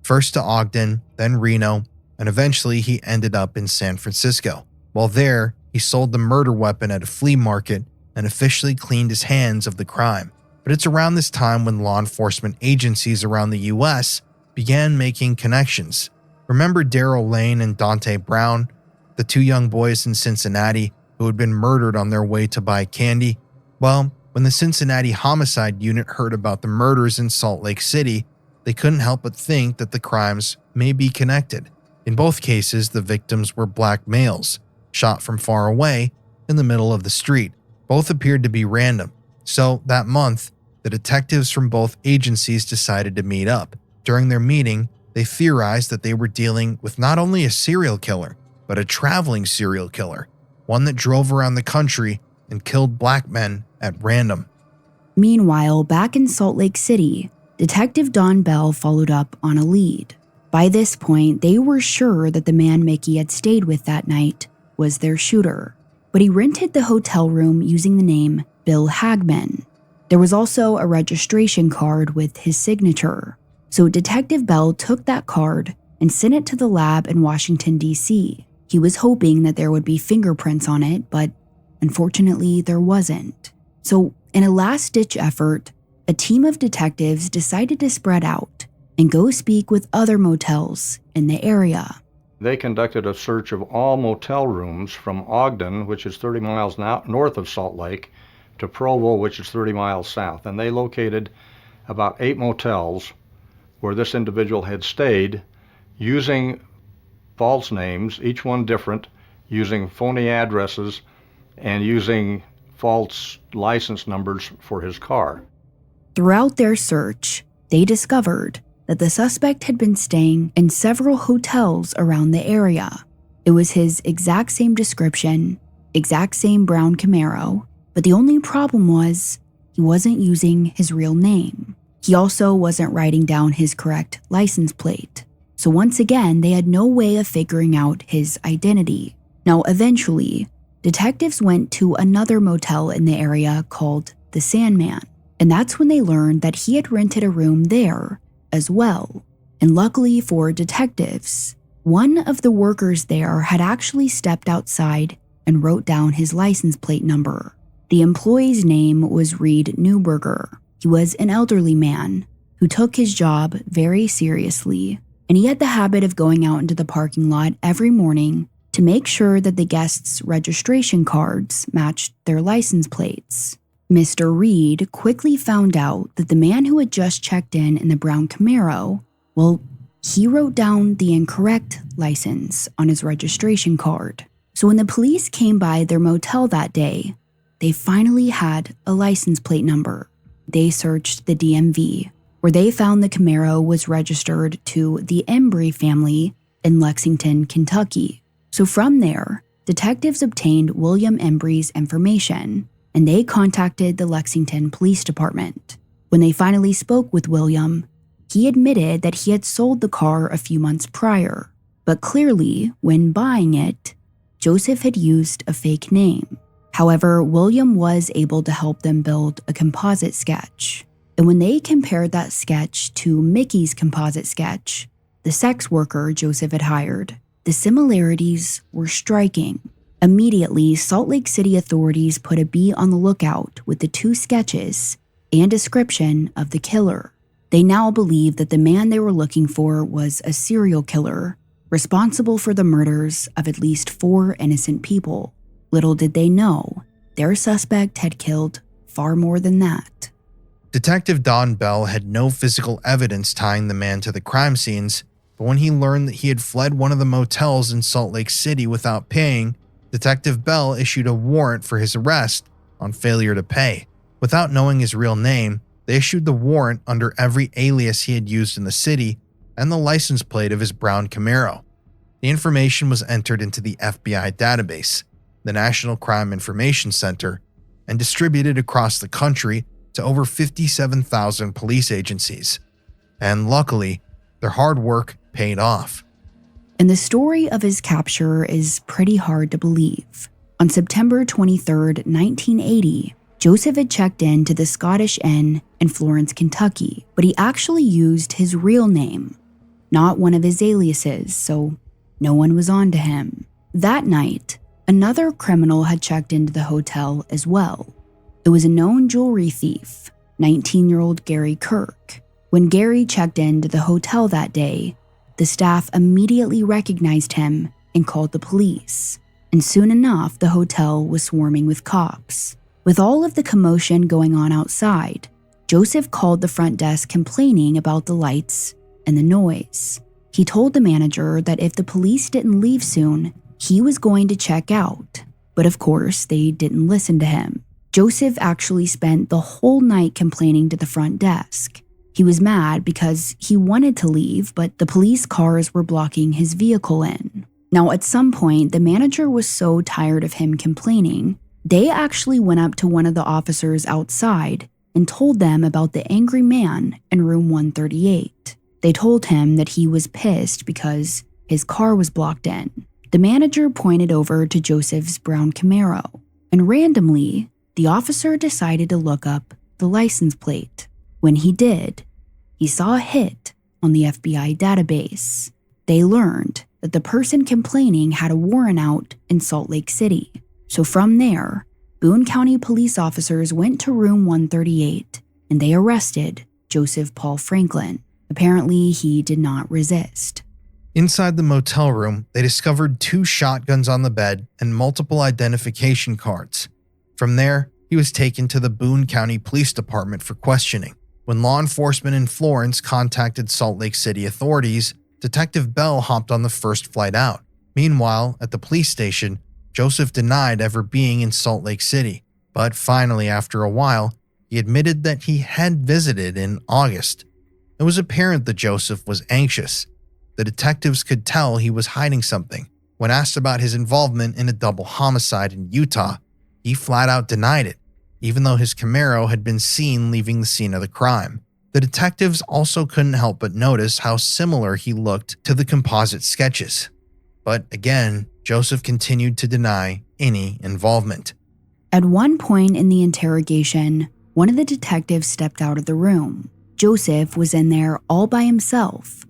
First to Ogden, then Reno, and eventually he ended up in San Francisco. While there, he sold the murder weapon at a flea market and officially cleaned his hands of the crime. But it's around this time when law enforcement agencies around the US began making connections. Remember Darrell Lane and Dante Brown, the two young boys in Cincinnati who had been murdered on their way to buy candy? Well, when the Cincinnati Homicide Unit heard about the murders in Salt Lake City, they couldn't help but think that the crimes may be connected. In both cases, the victims were black males, shot from far away in the middle of the street. Both appeared to be random. So that month, the detectives from both agencies decided to meet up. During their meeting, they theorized that they were dealing with not only a serial killer, but a traveling serial killer, one that drove around the country and killed black men at random.
Meanwhile, back in Salt Lake City, Detective Don Bell followed up on a lead. By this point, they were sure that the man Mickey had stayed with that night was their shooter, but he rented the hotel room using the name Bill Hagman. There was also a registration card with his signature, so Detective Bell took that card and sent it to the lab in Washington, D.C. He was hoping that there would be fingerprints on it, but unfortunately there wasn't. So, in a last-ditch effort, a team of detectives decided to spread out and go speak with other motels in the area.
They conducted a search of all motel rooms from Ogden, which is 30 miles north of Salt Lake, to Provo, which is 30 miles south. And they located about 8 motels where this individual had stayed using false names, each one different, using phony addresses, and using false license numbers for his car.
Throughout their search, they discovered that the suspect had been staying in several hotels around the area. It was his exact same description, exact same brown Camaro, but the only problem was he wasn't using his real name. He also wasn't writing down his correct license plate. So once again, they had no way of figuring out his identity. Now, eventually, detectives went to another motel in the area called the Sandman, and that's when they learned that he had rented a room there as well. And luckily for detectives, one of the workers there had actually stepped outside and wrote down his license plate number. The employee's name was Reed Newberger. He was an elderly man who took his job very seriously, and he had the habit of going out into the parking lot every morning to make sure that the guests' registration cards matched their license plates. Mr. Reed quickly found out that the man who had just checked in the brown Camaro, well, he wrote down the incorrect license on his registration card. So when the police came by their motel that day, they finally had a license plate number. They searched the DMV, where they found the Camaro was registered to the Embry family in Lexington, Kentucky. So from there, detectives obtained William Embry's information, and they contacted the Lexington Police Department. When they finally spoke with William, he admitted that he had sold the car a few months prior, but clearly, when buying it, Joseph had used a fake name. However, William was able to help them build a composite sketch. And when they compared that sketch to Mickey's composite sketch, the sex worker Joseph had hired, the similarities were striking. Immediately, Salt Lake City authorities put a bee on the lookout with the 2 sketches and description of the killer. They now believed that the man they were looking for was a serial killer, responsible for the murders of at least 4 innocent people. Little did they know, their suspect had killed far more than that.
Detective Don Bell had no physical evidence tying the man to the crime scenes, but when he learned that he had fled one of the motels in Salt Lake City without paying, Detective Bell issued a warrant for his arrest on failure to pay. Without knowing his real name, they issued the warrant under every alias he had used in the city and the license plate of his brown Camaro. The information was entered into the FBI database, the National Crime Information Center, and distributed across the country to over 57,000 police agencies. And luckily, their hard work paid off.
And the story of his capture is pretty hard to believe. On September 23, 1980, Joseph had checked in to the Scottish Inn in Florence, Kentucky, but he actually used his real name, not one of his aliases, so no one was on to him. That night, another criminal had checked into the hotel as well. It was a known jewelry thief, 19-year-old Gary Kirk. When Gary checked into the hotel that day, the staff immediately recognized him and called the police. And soon enough, the hotel was swarming with cops. With all of the commotion going on outside, Joseph called the front desk complaining about the lights and the noise. He told the manager that if the police didn't leave soon, he was going to check out. But of course, they didn't listen to him. Joseph actually spent the whole night complaining to the front desk. He was mad because he wanted to leave, but the police cars were blocking his vehicle in. Now, at some point, the manager was so tired of him complaining, they actually went up to one of the officers outside and told them about the angry man in room 138. They told him that he was pissed because his car was blocked in. The manager pointed over to Joseph's brown Camaro, and randomly, the officer decided to look up the license plate. When he did, he saw a hit on the FBI database. They learned that the person complaining had a warrant out in Salt Lake City. So from there, Boone County police officers went to room 138 and they arrested Joseph Paul Franklin. Apparently, he did not resist.
Inside the motel room, they discovered 2 shotguns on the bed and multiple identification cards. From there, he was taken to the Boone County Police Department for questioning. When law enforcement in Florence contacted Salt Lake City authorities, Detective Bell hopped on the first flight out. Meanwhile, at the police station, Joseph denied ever being in Salt Lake City, but finally, after a while, he admitted that he had visited in August. It was apparent that Joseph was anxious. The detectives could tell he was hiding something. When asked about his involvement in a double homicide in Utah, he flat out denied it, even though his Camaro had been seen leaving the scene of the crime. The detectives also couldn't help but notice how similar he looked to the composite sketches. But again, Joseph continued to deny any involvement.
At one point in the interrogation, one of the detectives stepped out of the room. Joseph was in there all by himself,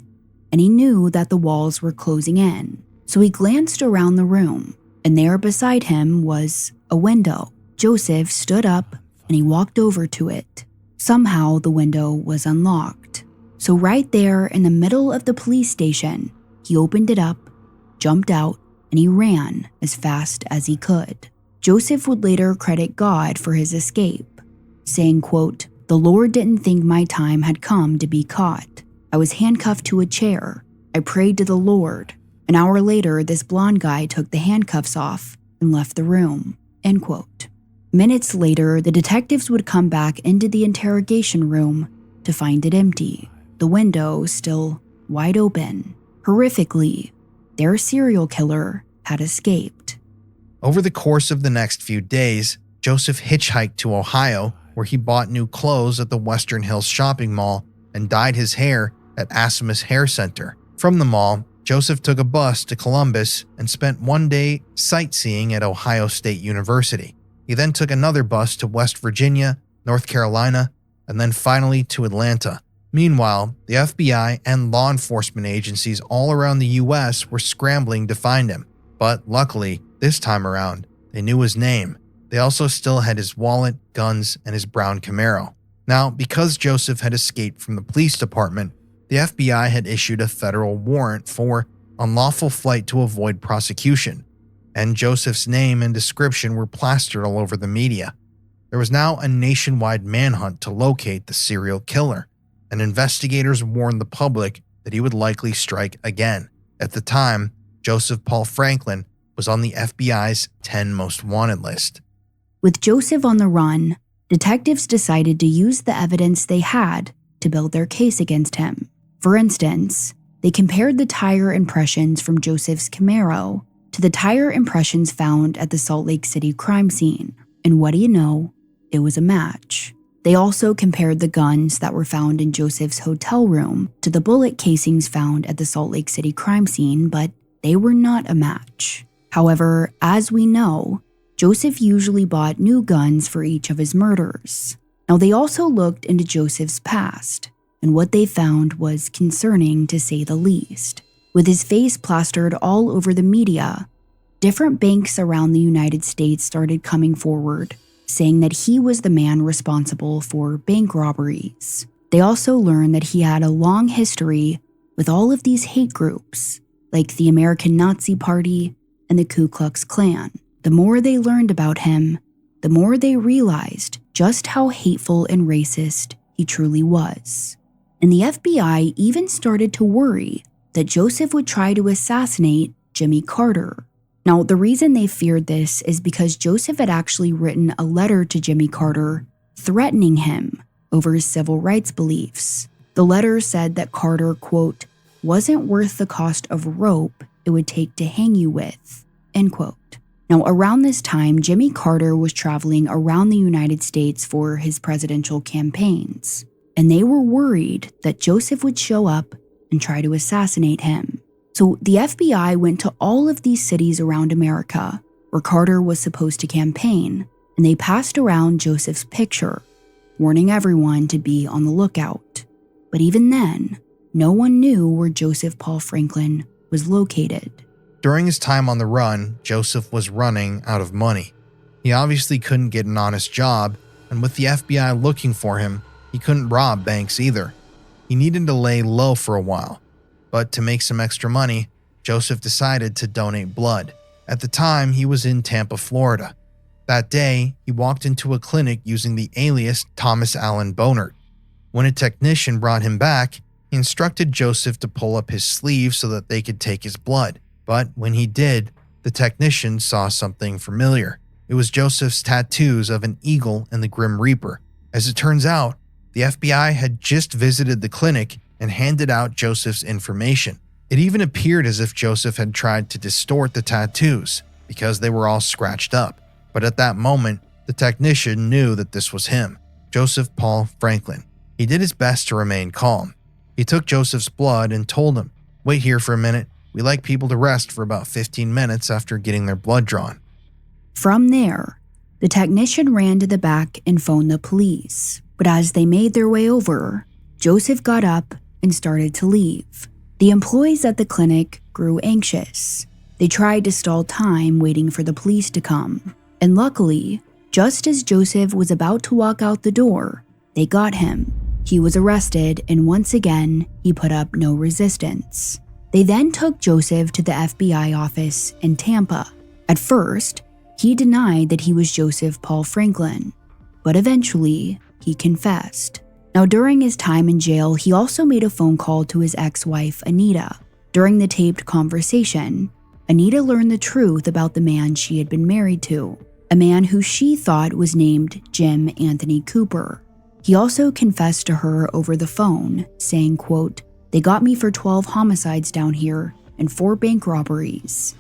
and he knew that the walls were closing in. So he glanced around the room, and there beside him was a window. Joseph stood up and he walked over to it. Somehow the window was unlocked. So right there in the middle of the police station, he opened it up, jumped out, and he ran as fast as he could. Joseph would later credit God for his escape, saying, quote, "The Lord didn't think my time had come to be caught. I was handcuffed to a chair. I prayed to the Lord. An hour later, this blonde guy took the handcuffs off and left the room." End quote. Minutes later, the detectives would come back into the interrogation room to find it empty, the window still wide open. Horrifically, their serial killer had escaped.
Over the course of the next few days, Joseph hitchhiked to Ohio, where he bought new clothes at the Western Hills shopping mall and dyed his hair at Asimus Hair Center. From the mall, Joseph took a bus to Columbus and spent one day sightseeing at Ohio State University. He then took another bus to West Virginia, North Carolina, and then finally to Atlanta. Meanwhile, the FBI and law enforcement agencies all around the U.S. were scrambling to find him. But luckily, this time around, they knew his name. They also still had his wallet, guns, and his brown Camaro. Now, because Joseph had escaped from the police department, the FBI had issued a federal warrant for unlawful flight to avoid prosecution, and Joseph's name and description were plastered all over the media. There was now a nationwide manhunt to locate the serial killer, and investigators warned the public that he would likely strike again. At the time, Joseph Paul Franklin was on the FBI's 10 most wanted list.
With Joseph on the run, detectives decided to use the evidence they had to build their case against him. For instance, they compared the tire impressions from Joseph's Camaro to the tire impressions found at the Salt Lake City crime scene. And what do you know? It was a match. They also compared the guns that were found in Joseph's hotel room to the bullet casings found at the Salt Lake City crime scene, but they were not a match. However, as we know, Joseph usually bought new guns for each of his murders. Now, they also looked into Joseph's past, and what they found was concerning to say the least. With his face plastered all over the media, different banks around the United States started coming forward saying that he was the man responsible for bank robberies. They also learned that he had a long history with all of these hate groups, like the American Nazi Party and the Ku Klux Klan. The more they learned about him, the more they realized just how hateful and racist he truly was. And the FBI even started to worry that Joseph would try to assassinate Jimmy Carter. Now, the reason they feared this is because Joseph had actually written a letter to Jimmy Carter threatening him over his civil rights beliefs. The letter said that Carter, quote, wasn't worth the cost of rope it would take to hang you with, end quote. Now, around this time, Jimmy Carter was traveling around the United States for his presidential campaigns, and they were worried that Joseph would show up and try to assassinate him. So the FBI went to all of these cities around America where Carter was supposed to campaign, and they passed around Joseph's picture, warning everyone to be on the lookout. But even then, no one knew where Joseph Paul Franklin was located.
During his time on the run, Joseph was running out of money. He obviously couldn't get an honest job, and with the FBI looking for him, he couldn't rob banks either. He needed to lay low for a while, but to make some extra money, Joseph decided to donate blood. At the time, he was in Tampa, Florida. That day, he walked into a clinic using the alias Thomas Allen Bonert. When a technician brought him back, he instructed Joseph to pull up his sleeve so that they could take his blood. But when he did, the technician saw something familiar. It was Joseph's tattoos of an eagle and the Grim Reaper. As it turns out, the FBI had just visited the clinic and handed out Joseph's information. It even appeared as if Joseph had tried to distort the tattoos because they were all scratched up. But at that moment, the technician knew that this was him, Joseph Paul Franklin. He did his best to remain calm. He took Joseph's blood and told him, "Wait here for a minute. We like people to rest for about 15 minutes after getting their blood drawn."
From there, the technician ran to the back and phoned the police. But as they made their way over, Joseph got up and started to leave. The employees at the clinic grew anxious. They tried to stall time waiting for the police to come. And luckily, just as Joseph was about to walk out the door, they got him. He was arrested, and once again, he put up no resistance. They then took Joseph to the FBI office in Tampa. At first, he denied that he was Joseph Paul Franklin, but eventually, he confessed. Now, during his time in jail, he also made a phone call to his ex-wife, Anita. During the taped conversation, Anita learned the truth about the man she had been married to, a man who she thought was named Jim Anthony Cooper. He also confessed to her over the phone, saying, quote, "They got me for 12 homicides down here and 4 bank robberies."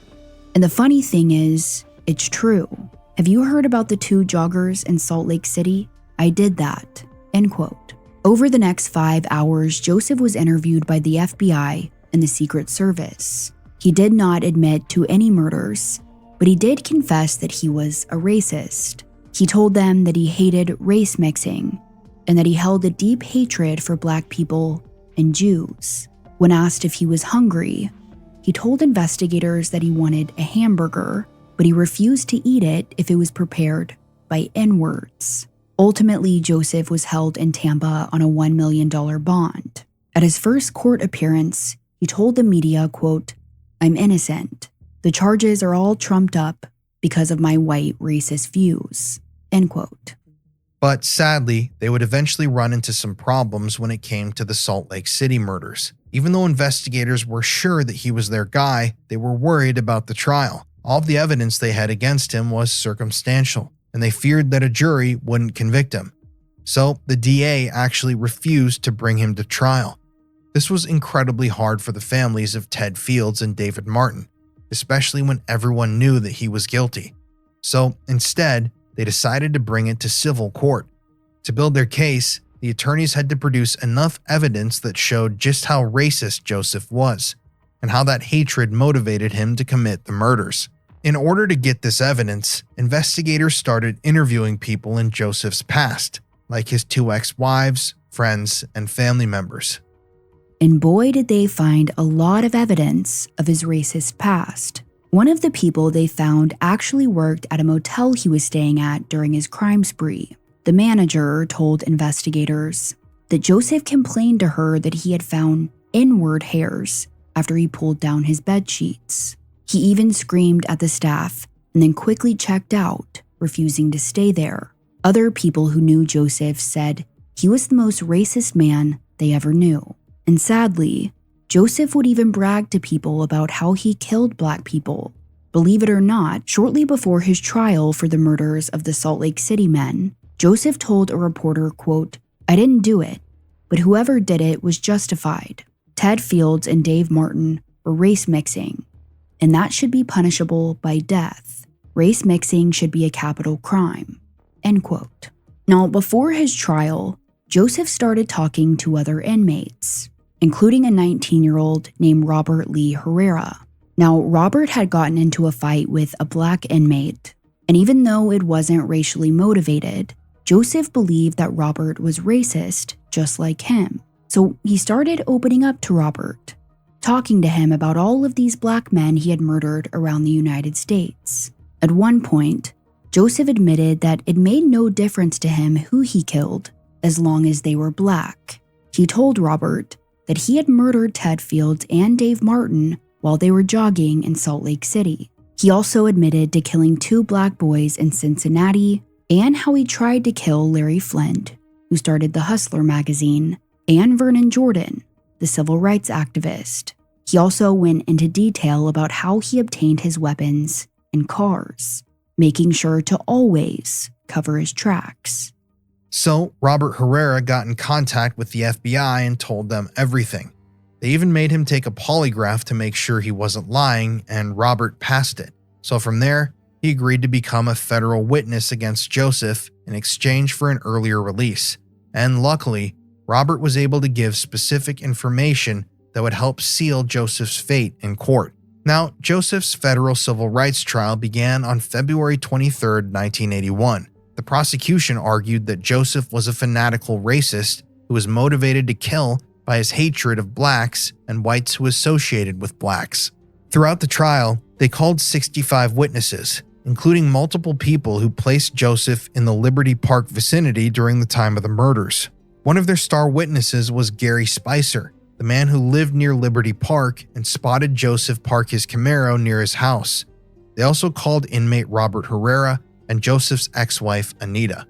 And the funny thing is, it's true. Have you heard about the 2 joggers in Salt Lake City? I did that, end quote. Over the next 5 hours, Joseph was interviewed by the FBI and the Secret Service. He did not admit to any murders, but he did confess that he was a racist. He told them that he hated race mixing and that he held a deep hatred for Black people and Jews. When asked if he was hungry, he told investigators that he wanted a hamburger, but he refused to eat it if it was prepared by N-words. Ultimately, Joseph was held in Tampa on a $1 million bond. At his first court appearance, he told the media, quote, "I'm innocent. The charges are all trumped up because of my white racist views," end quote.
But sadly, they would eventually run into some problems when it came to the Salt Lake City murders. Even though investigators were sure that he was their guy, they were worried about the trial. All of the evidence they had against him was circumstantial, and they feared that a jury wouldn't convict him. So the DA actually refused to bring him to trial. This was incredibly hard for the families of Ted Fields and David Martin, especially when everyone knew that he was guilty. So instead, they decided to bring it to civil court. To build their case, the attorneys had to produce enough evidence that showed just how racist Joseph was, and how that hatred motivated him to commit the murders. In order to get this evidence, investigators started interviewing people in Joseph's past, like his 2 ex-wives, friends, and family members.
And boy, did they find a lot of evidence of his racist past. One of the people they found actually worked at a motel he was staying at during his crime spree. The manager told investigators that Joseph complained to her that he had found inward hairs after he pulled down his bed sheets. He even screamed at the staff and then quickly checked out, refusing to stay there. Other people who knew Joseph said he was the most racist man they ever knew. And sadly, Joseph would even brag to people about how he killed Black people. Believe it or not, shortly before his trial for the murders of the Salt Lake City men, Joseph told a reporter, quote, "I didn't do it, but whoever did it was justified. Ted Fields and Dave Martin were race mixing, and that should be punishable by death. Race mixing should be a capital crime." End quote. Now, before his trial, Joseph started talking to other inmates, including a 19-year-old named Robert Lee Herrera. Now, Robert had gotten into a fight with a Black inmate, and even though it wasn't racially motivated, Joseph believed that Robert was racist, just like him. So he started opening up to Robert, talking to him about all of these Black men he had murdered around the United States. At one point, Joseph admitted that it made no difference to him who he killed, as long as they were Black. He told Robert that he had murdered Ted Fields and Dave Martin while they were jogging in Salt Lake City. He also admitted to killing 2 Black boys in Cincinnati and how he tried to kill Larry Flint, who started the Hustler magazine, and Vernon Jordan, the civil rights activist. He also went into detail about how he obtained his weapons and cars, making sure to always cover his tracks.
So, Robert Herrera got in contact with the FBI and told them everything. They even made him take a polygraph to make sure he wasn't lying, and Robert passed it. So from there, he agreed to become a federal witness against Joseph in exchange for an earlier release. And luckily, Robert was able to give specific information that would help seal Joseph's fate in court. Now, Joseph's federal civil rights trial began on February 23, 1981. The prosecution argued that Joseph was a fanatical racist who was motivated to kill by his hatred of Blacks and whites who associated with Blacks. Throughout the trial, they called 65 witnesses, including multiple people who placed Joseph in the Liberty Park vicinity during the time of the murders. One of their star witnesses was Gary Spicer, the man who lived near Liberty Park and spotted Joseph park his Camaro near his house. They also called inmate Robert Herrera and Joseph's ex-wife, Anita.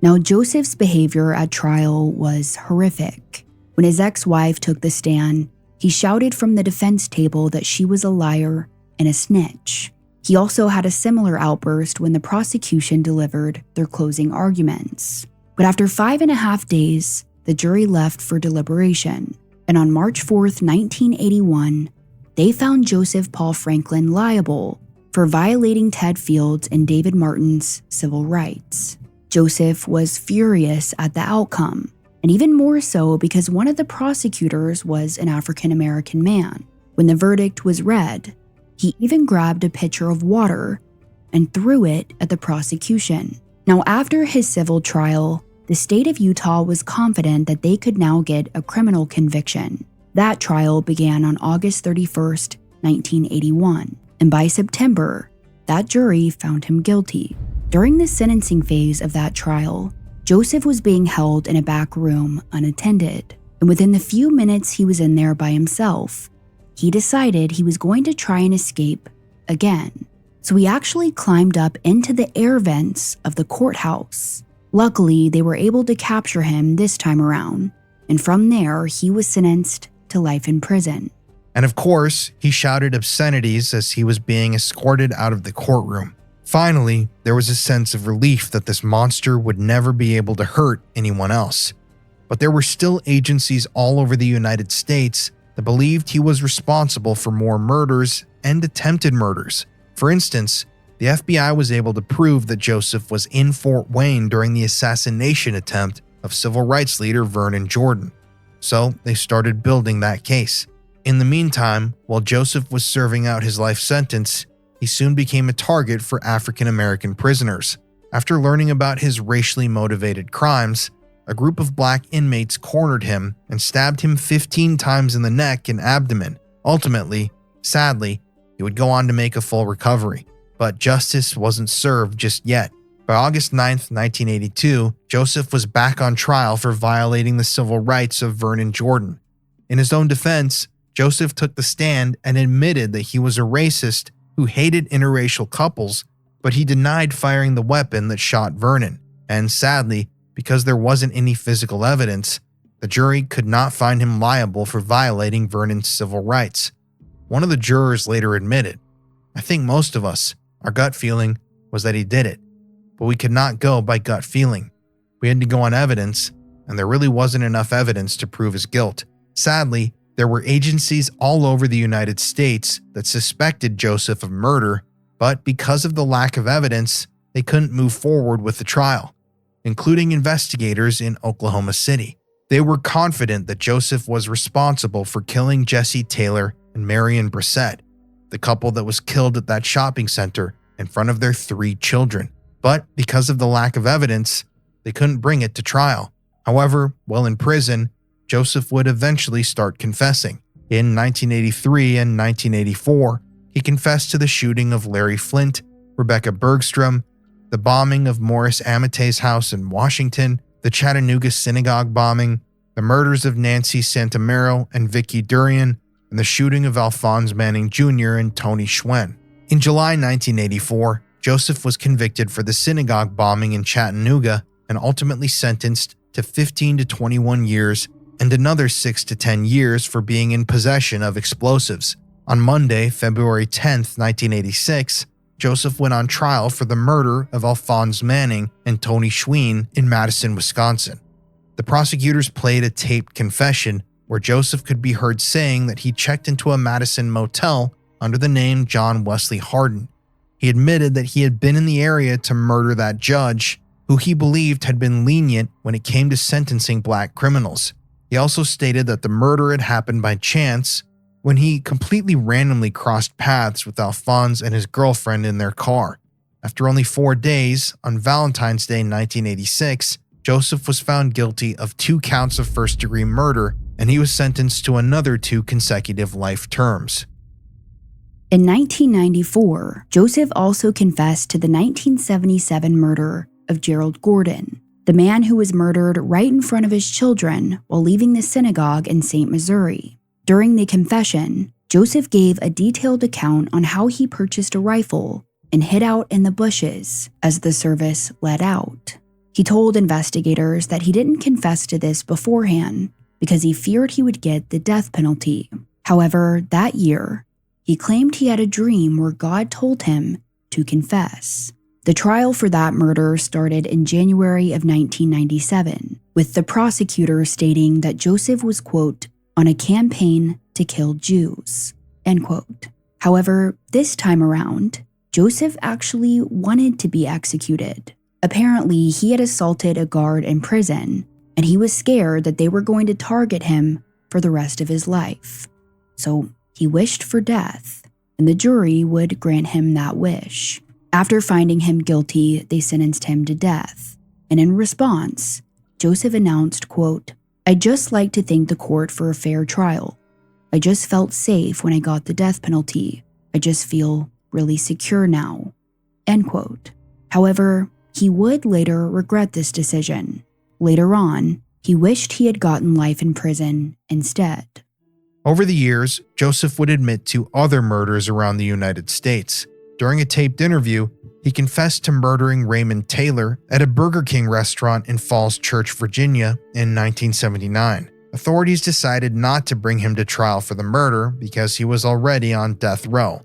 Now, Joseph's behavior at trial was horrific. When his ex-wife took the stand, he shouted from the defense table that she was a liar and a snitch. He also had a similar outburst when the prosecution delivered their closing arguments. But after 5.5 days, the jury left for deliberation. And on March 4th, 1981, they found Joseph Paul Franklin liable for violating Ted Fields and David Martin's civil rights. Joseph was furious at the outcome, and even more so because one of the prosecutors was an African-American man. When the verdict was read, he even grabbed a pitcher of water and threw it at the prosecution. Now, after his civil trial, the state of Utah was confident that they could now get a criminal conviction. That trial began on August 31st, 1981, and by September, that jury found him guilty. During the sentencing phase of that trial, Joseph was being held in a back room unattended, and within the few minutes he was in there by himself, he decided he was going to try and escape again. So he actually climbed up into the air vents of the courthouse. Luckily, they were able to capture him this time around, and from there, he was sentenced to life in prison.
And of course, he shouted obscenities as he was being escorted out of the courtroom. Finally, there was a sense of relief that this monster would never be able to hurt anyone else. But there were still agencies all over the United States that believed he was responsible for more murders and attempted murders. For instance, the FBI was able to prove that Joseph was in Fort Wayne during the assassination attempt of civil rights leader Vernon Jordan. So they started building that case. In the meantime, while Joseph was serving out his life sentence, he soon became a target for African American prisoners. After learning about his racially motivated crimes, a group of Black inmates cornered him and stabbed him 15 times in the neck and abdomen. Ultimately, sadly, He would go on to make a full recovery, but justice wasn't served just yet. By August 9, 1982, Joseph was back on trial for violating the civil rights of Vernon Jordan. In his own defense, Joseph took the stand and admitted that he was a racist who hated interracial couples, but he denied firing the weapon that shot Vernon. And sadly, because there wasn't any physical evidence, the jury could not find him liable for violating Vernon's civil rights. One of the jurors later admitted, "I think most of us, our gut feeling was that he did it, but we could not go by gut feeling. We had to go on evidence, and there really wasn't enough evidence to prove his guilt." Sadly, there were agencies all over the United States that suspected Joseph of murder, but because of the lack of evidence, they couldn't move forward with the trial, including investigators in Oklahoma City. They were confident that Joseph was responsible for killing Jesse Taylor and Marion Brissett, the couple that was killed at that shopping center in front of their 3 children. But because of the lack of evidence, they couldn't bring it to trial. However, while in prison, Joseph would eventually start confessing. In 1983 and 1984, he confessed to the shooting of Larry Flynt, Rebecca Bergstrom, the bombing of Morris Amate's house in Washington, the Chattanooga synagogue bombing, the murders of Nancy Santamero and Vicky Durian, and the shooting of Alphonse Manning Jr. and Tony Schwen. In July 1984, Joseph was convicted for the synagogue bombing in Chattanooga and ultimately sentenced to 15 to 21 years and another 6 to 10 years for being in possession of explosives. On Monday, February 10, 1986, Joseph went on trial for the murder of Alphonse Manning and Tony Schwen in Madison, Wisconsin. The prosecutors played a taped confession where Joseph could be heard saying that he checked into a Madison motel under the name John Wesley Hardin. He admitted that he had been in the area to murder that judge, who he believed had been lenient when it came to sentencing black criminals. He also stated that the murder had happened by chance when he completely randomly crossed paths with Alphonse and his girlfriend in their car. After only 4 days, on Valentine's Day 1986, Joseph was found guilty of 2 counts of first-degree murder, and he was sentenced to another 2 consecutive life terms.
In 1994, Joseph also confessed to the 1977 murder of Gerald Gordon, the man who was murdered right in front of his children while leaving the synagogue in St. Missouri. During the confession, Joseph gave a detailed account on how he purchased a rifle and hid out in the bushes as the service led out. He told investigators that he didn't confess to this beforehand because he feared he would get the death penalty. However, that year, he claimed he had a dream where God told him to confess. The trial for that murder started in January of 1997, with the prosecutor stating that Joseph was, quote, on a campaign to kill Jews, end quote. However, this time around, Joseph actually wanted to be executed. Apparently, he had assaulted a guard in prison, and he was scared that they were going to target him for the rest of his life. So he wished for death, and the jury would grant him that wish. After finding him guilty, they sentenced him to death. And in response, Joseph announced, quote, "I'd just like to thank the court for a fair trial. I just felt safe when I got the death penalty. I just feel really secure now," end quote. However, he would later regret this decision. Later on, he wished he had gotten life in prison instead.
Over the years, Joseph would admit to other murders around the United States. During a taped interview, he confessed to murdering Raymond Taylor at a Burger King restaurant in Falls Church, Virginia in 1979. Authorities decided not to bring him to trial for the murder because he was already on death row.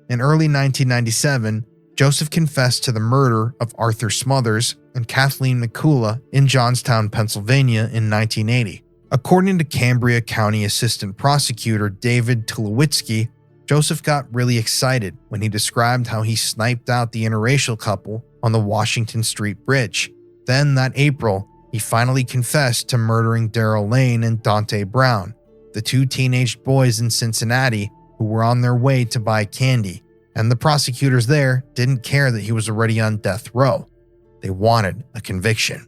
In early 1997, Joseph confessed to the murder of Arthur Smothers and Kathleen McCullough in Johnstown, Pennsylvania in 1980. According to Cambria County Assistant Prosecutor David Tulowitzki, Joseph got really excited when he described how he sniped out the interracial couple on the Washington Street Bridge. Then that April, he finally confessed to murdering Darrell Lane and Dante Brown, the 2 teenage boys in Cincinnati who were on their way to buy candy. And the prosecutors there didn't care that he was already on death row. They wanted a conviction.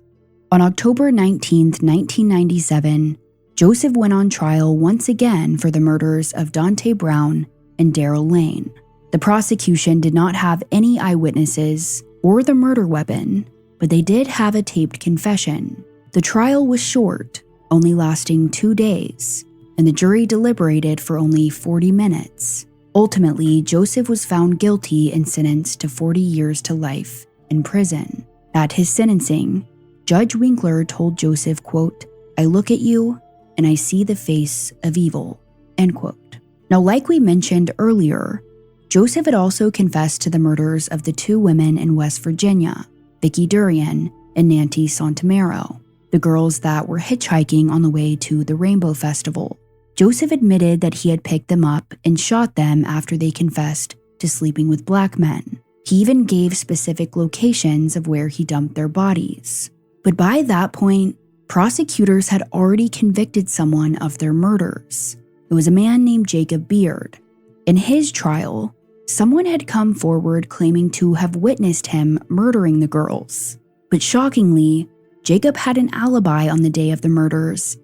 On October 19, 1997, Joseph went on trial once again for the murders of Dante Brown and Darrell Lane. The prosecution did not have any eyewitnesses or the murder weapon, but they did have a taped confession. The trial was short, only lasting 2 days, and the jury deliberated for only 40 minutes. Ultimately, Joseph was found guilty and sentenced to 40 years to life in prison. At his sentencing, Judge Winkler told Joseph, quote, "I look at you and I see the face of evil," end quote. Now, like we mentioned earlier, Joseph had also confessed to the murders of the 2 women in West Virginia, Vicki Durian and Nancy Santamero, the girls that were hitchhiking on the way to the Rainbow Festival. Joseph admitted that he had picked them up and shot them after they confessed to sleeping with black men. He even gave specific locations of where he dumped their bodies. But by that point, prosecutors had already convicted someone of their murders. It was a man named Jacob Beard. In his trial, someone had come forward claiming to have witnessed him murdering the girls. But shockingly, Jacob had an alibi on the day of the murders,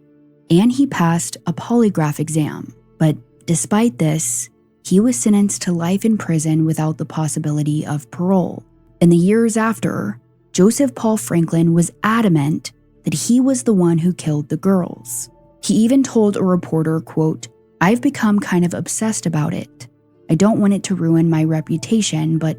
and he passed a polygraph exam. But despite this, he was sentenced to life in prison without the possibility of parole. In the years after, Joseph Paul Franklin was adamant that he was the one who killed the girls. He even told a reporter, quote, "I've become kind of obsessed about it. I don't want it to ruin my reputation, but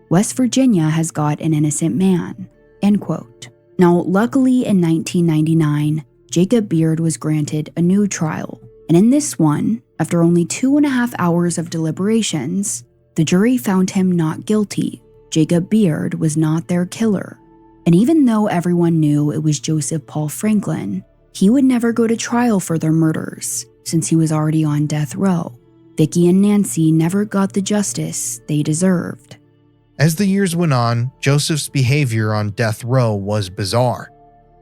West Virginia has got an innocent man," end quote. Now, luckily in 1999, Jacob Beard was granted a new trial. And in this one, after only 2.5 hours of deliberations, the jury found him not guilty. Jacob Beard was not their killer. And even though everyone knew it was Joseph Paul Franklin, he would never go to trial for their murders, since he was already on death row. Vicki and Nancy never got the justice they deserved.
As the years went on, Joseph's behavior on death row was bizarre.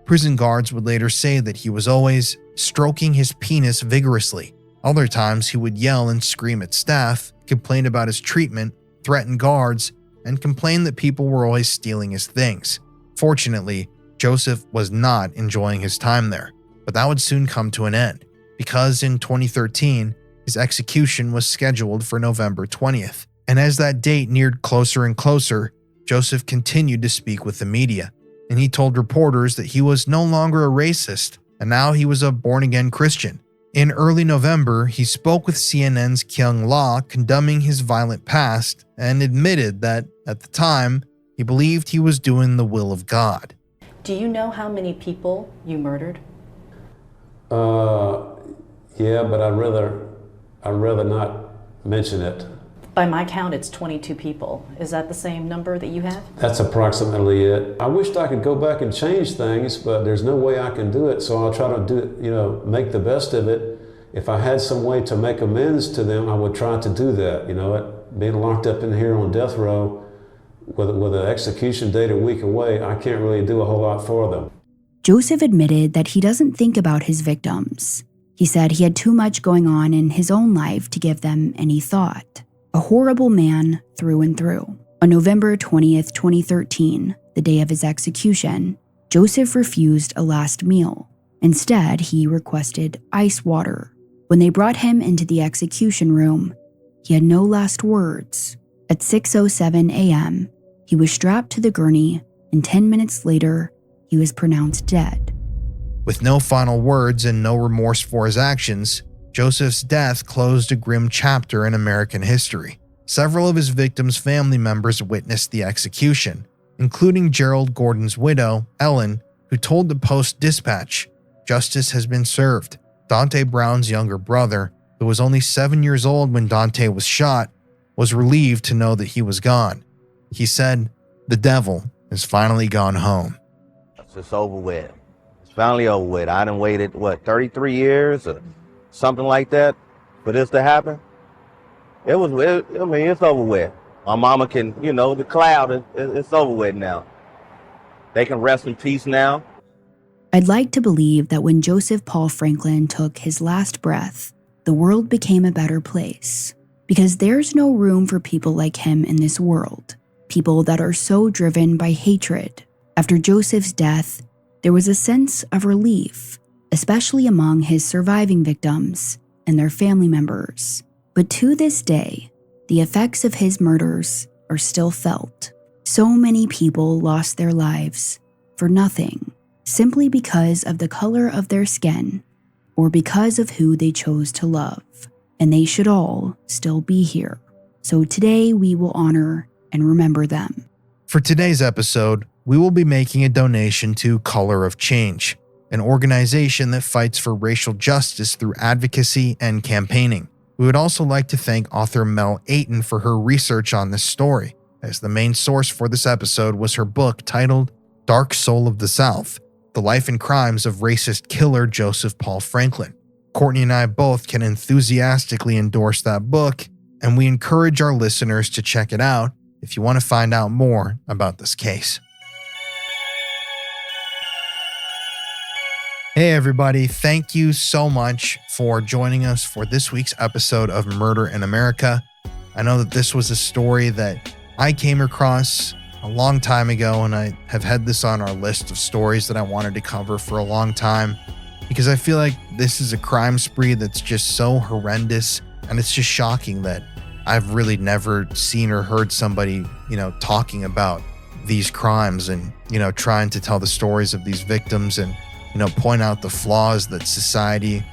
Prison guards would later say that he was always stroking his penis vigorously. Other times he would yell and scream at staff, complain about his treatment, threaten guards, and complain that people were always stealing his things. Fortunately, Joseph was not enjoying his time there, but that would soon come to an end, because in 2013, his execution was scheduled for November 20th. And as that date neared closer and closer, Joseph continued to speak with the media, and he told reporters that he was no longer a racist, and now he was a born-again Christian. In early November, he spoke with CNN's Kyung La, condemning his violent past, and admitted that, at the time, he believed he was doing the will of God.
Do you know how many people you murdered?
Yeah, but I'd rather not mention it.
By my count, it's 22 people. Is that the same number that you have?
That's approximately it. I wished I could go back and change things, but there's no way I can do it, so I'll try to do it, make the best of it. If I had some way to make amends to them, I would try to do that. Being locked up in here on death row with an execution date a week away, I can't really do a whole lot for them.
Joseph admitted that he doesn't think about his victims. He said he had too much going on in his own life to give them any thought. A horrible man through and through. On November 20th, 2013, the day of his execution, Joseph refused a last meal. Instead, he requested ice water. When they brought him into the execution room, he had no last words. At 6:07 a.m., he was strapped to the gurney, and 10 minutes later, he was pronounced dead.
With no final words and no remorse for his actions, Joseph's death closed a grim chapter in American history. Several of his victims' family members witnessed the execution, including Gerald Gordon's widow, Ellen, who told the Post-Dispatch, "Justice has been served." Dante Brown's younger brother, who was only 7 years old when Dante was shot, was relieved to know that he was gone. He said, "The devil has finally gone home."
It's over with. It's finally over with. I done waited, 33 years or something like that for this to happen? It's over with. My mama can, the cloud, it's over with now. They can rest in peace now.
I'd like to believe that when Joseph Paul Franklin took his last breath, the world became a better place. Because there's no room for people like him in this world. People that are so driven by hatred. After Joseph's death, there was a sense of relief, especially among his surviving victims and their family members. But to this day, the effects of his murders are still felt. So many people lost their lives for nothing, simply because of the color of their skin or because of who they chose to love. And they should all still be here. So today we will honor and remember them.
For today's episode, we will be making a donation to Color of Change, an organization that fights for racial justice through advocacy and campaigning. We would also like to thank author Mel Ayton for her research on this story, as the main source for this episode was her book titled Dark Soul of the South, The Life and Crimes of Racist Killer Joseph Paul Franklin. Courtney and I both can enthusiastically endorse that book, and we encourage our listeners to check it out if you want to find out more about this case. Hey everybody, thank you so much for joining us for this week's episode of Murder in America. I know that this was a story that I came across a long time ago, and I have had this on our list of stories that I wanted to cover for a long time because I feel like this is a crime spree that's just so horrendous, and it's just shocking that I've really never seen or heard somebody, talking about these crimes and, trying to tell the stories of these victims and, point out the flaws that society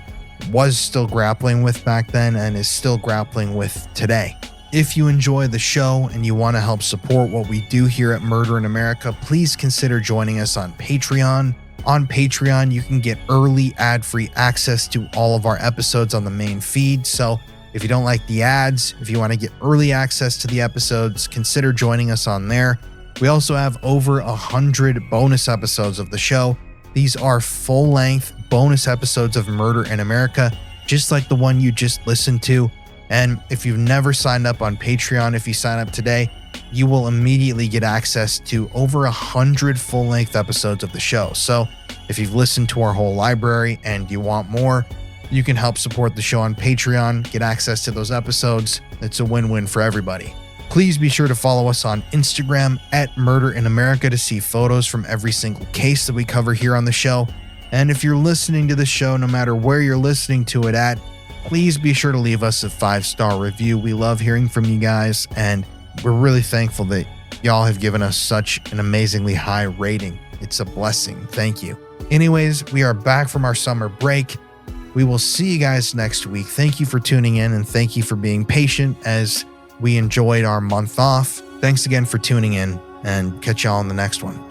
was still grappling with back then and is still grappling with today. If you enjoy the show and you want to help support what we do here at Murder in America, please consider joining us on Patreon. On Patreon, you can get early ad-free access to all of our episodes on the main feed. So if you don't like the ads, if you want to get early access to the episodes, consider joining us on there. We also have over 100 bonus episodes of the show. These are full-length bonus episodes of Murder in America, just like the one you just listened to. And if you've never signed up on Patreon, if you sign up today, you will immediately get access to over 100 full-length episodes of the show. So if you've listened to our whole library and you want more, you can help support the show on Patreon, get access to those episodes. It's a win-win for everybody. Please be sure to follow us on Instagram at Murder in America to see photos from every single case that we cover here on the show. And if you're listening to the show, no matter where you're listening to it at, please be sure to leave us a 5-star review. We love hearing from you guys, and we're really thankful that y'all have given us such an amazingly high rating. It's a blessing. Thank you. Anyways, we are back from our summer break. We will see you guys next week. Thank you for tuning in, and thank you for being patient as we enjoyed our month off. Thanks again for tuning in, and catch y'all on the next one.